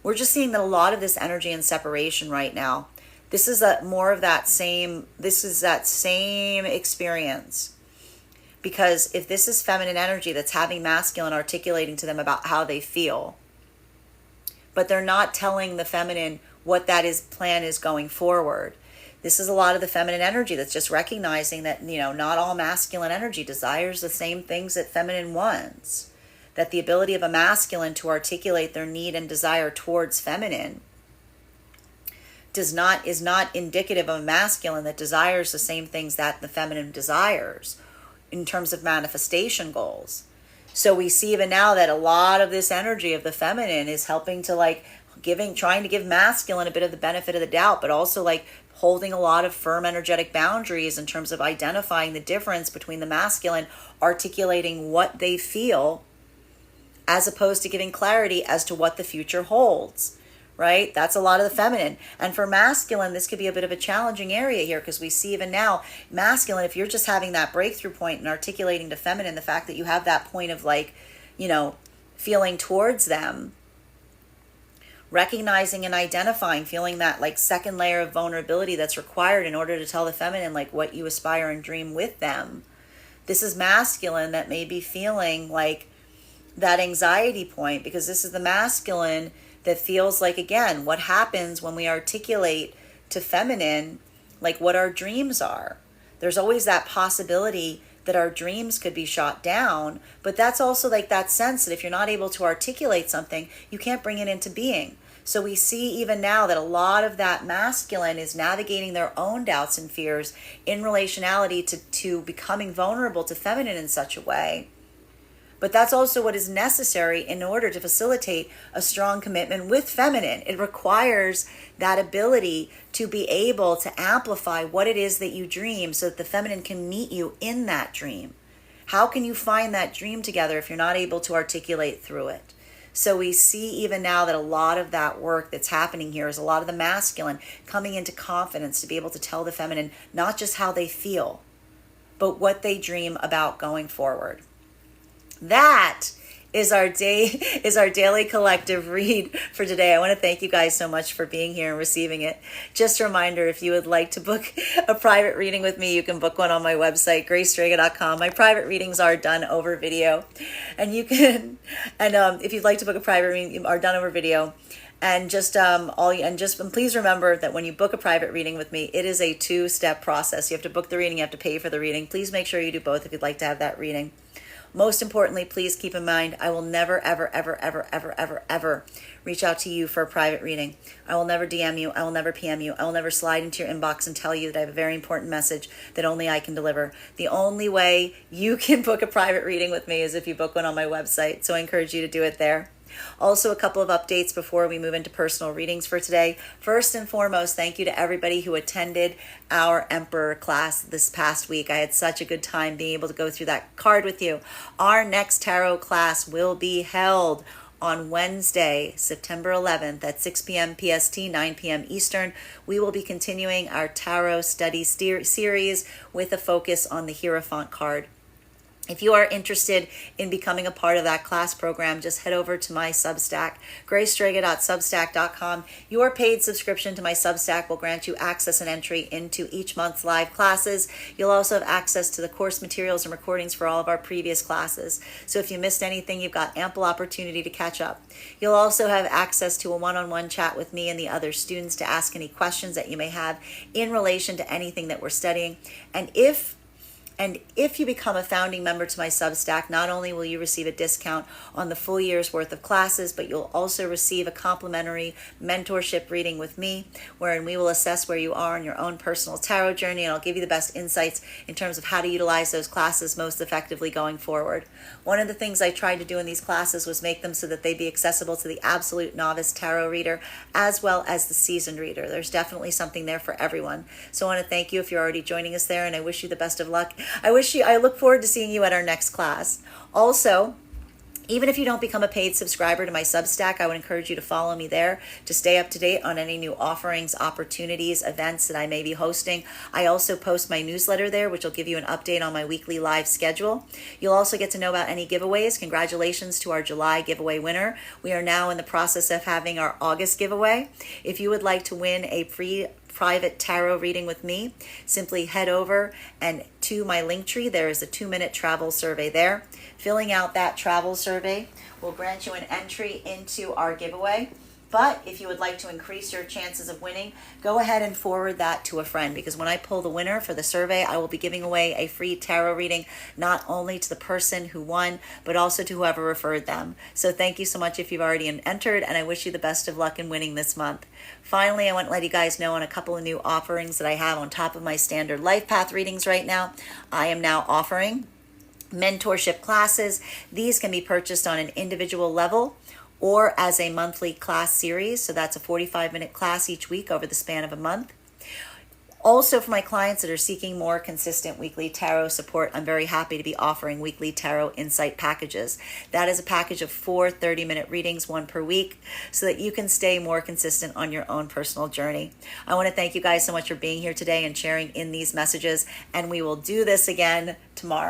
we're just seeing that a lot of this energy in separation right now, this is that same experience. Because if this is feminine energy that's having masculine articulating to them about how they feel, but they're not telling the feminine what plan is going forward. This is a lot of the feminine energy that's just recognizing that, not all masculine energy desires the same things that feminine wants. That the ability of a masculine to articulate their need and desire towards feminine is not indicative of a masculine that desires the same things that the feminine desires in terms of manifestation goals. So we see even now that a lot of this energy of the feminine is helping to trying to give masculine a bit of the benefit of the doubt, but also like holding a lot of firm energetic boundaries in terms of identifying the difference between the masculine articulating what they feel as opposed to giving clarity as to what the future holds. Right? That's a lot of the feminine. And for masculine, this could be a bit of a challenging area here, because we see even now, masculine, if you're just having that breakthrough point and articulating to feminine the fact that you have that point of feeling towards them, recognizing and identifying, feeling that second layer of vulnerability that's required in order to tell the feminine what you aspire and dream with them. This is masculine that may be feeling like that anxiety point, because this is the masculine that feels like, again, what happens when we articulate to feminine, what our dreams are. There's always that possibility that our dreams could be shot down, but that's also that sense that if you're not able to articulate something, you can't bring it into being. So we see even now that a lot of that masculine is navigating their own doubts and fears in relationality to becoming vulnerable to feminine in such a way But that's also what is necessary in order to facilitate a strong commitment with feminine. It requires that ability to be able to amplify what it is that you dream so that the feminine can meet you in that dream. How can you find that dream together if you're not able to articulate through it? So we see even now that a lot of that work that's happening here is a lot of the masculine coming into confidence to be able to tell the feminine not just how they feel, but what they dream about going forward. That is our daily collective read for today. I want to thank you guys so much for being here and receiving it. Just a reminder, if you would like to book a private reading with me, you can book one on my website, gracestrega.com. My private readings are done over video, and you can, and if you'd like to book a private reading, are done over video. And please remember that when you book a private reading with me, it is a 2-step process. You have to book the reading, you have to pay for the reading. Please make sure you do both if you'd like to have that reading. Most importantly, please keep in mind, I will never, ever, ever, ever, ever, ever, ever reach out to you for a private reading. I will never DM you. I will never PM you. I will never slide into your inbox and tell you that I have a very important message that only I can deliver. The only way you can book a private reading with me is if you book one on my website. So I encourage you to do it there. Also, a couple of updates before we move into personal readings for today. First and foremost, thank you to everybody who attended our Emperor class this past week. I had such a good time being able to go through that card with you. Our next tarot class will be held on Wednesday, September 11th at 6 p.m. PST, 9 p.m. Eastern. We will be continuing our tarot study series with a focus on the Hierophant card. If you are interested in becoming a part of that class program, just head over to my Substack, gracestrega.substack.com. Your paid subscription to my Substack will grant you access and entry into each month's live classes. You'll also have access to the course materials and recordings for all of our previous classes. So if you missed anything, you've got ample opportunity to catch up. You'll also have access to a one-on-one chat with me and the other students to ask any questions that you may have in relation to anything that we're studying. And if you become a founding member to my Substack, not only will you receive a discount on the full year's worth of classes, but you'll also receive a complimentary mentorship reading with me, wherein we will assess where you are on your own personal tarot journey, and I'll give you the best insights in terms of how to utilize those classes most effectively going forward. One of the things I tried to do in these classes was make them so that they'd be accessible to the absolute novice tarot reader as well as the seasoned reader. There's definitely something there for everyone. So I want to thank you if you're already joining us there, and I wish you the best of luck. I look forward to seeing you at our next class. Also, even if you don't become a paid subscriber to my Substack, I would encourage you to follow me there to stay up to date on any new offerings, opportunities, events that I may be hosting. I also post my newsletter there, which will give you an update on my weekly live schedule. You'll also get to know about any giveaways. Congratulations to our July giveaway winner. We are now in the process of having our August giveaway. If you would like to win a free private tarot reading with me, simply head over and to my link tree. There is a 2-minute travel survey there. Filling out that travel survey will grant you an entry into our giveaway. But if you would like to increase your chances of winning, go ahead and forward that to a friend, because when I pull the winner for the survey, I will be giving away a free tarot reading, not only to the person who won, but also to whoever referred them. So thank you so much if you've already entered, and I wish you the best of luck in winning this month. Finally, I want to let you guys know on a couple of new offerings that I have on top of my standard life path readings right now. I am now offering mentorship classes. These can be purchased on an individual level or as a monthly class series. So that's a 45-minute class each week over the span of a month. Also, for my clients that are seeking more consistent weekly tarot support, I'm very happy to be offering weekly tarot insight packages. That is a package of 4 30-minute readings, 1 per week, so that you can stay more consistent on your own personal journey. I want to thank you guys so much for being here today and sharing in these messages, and we will do this again tomorrow.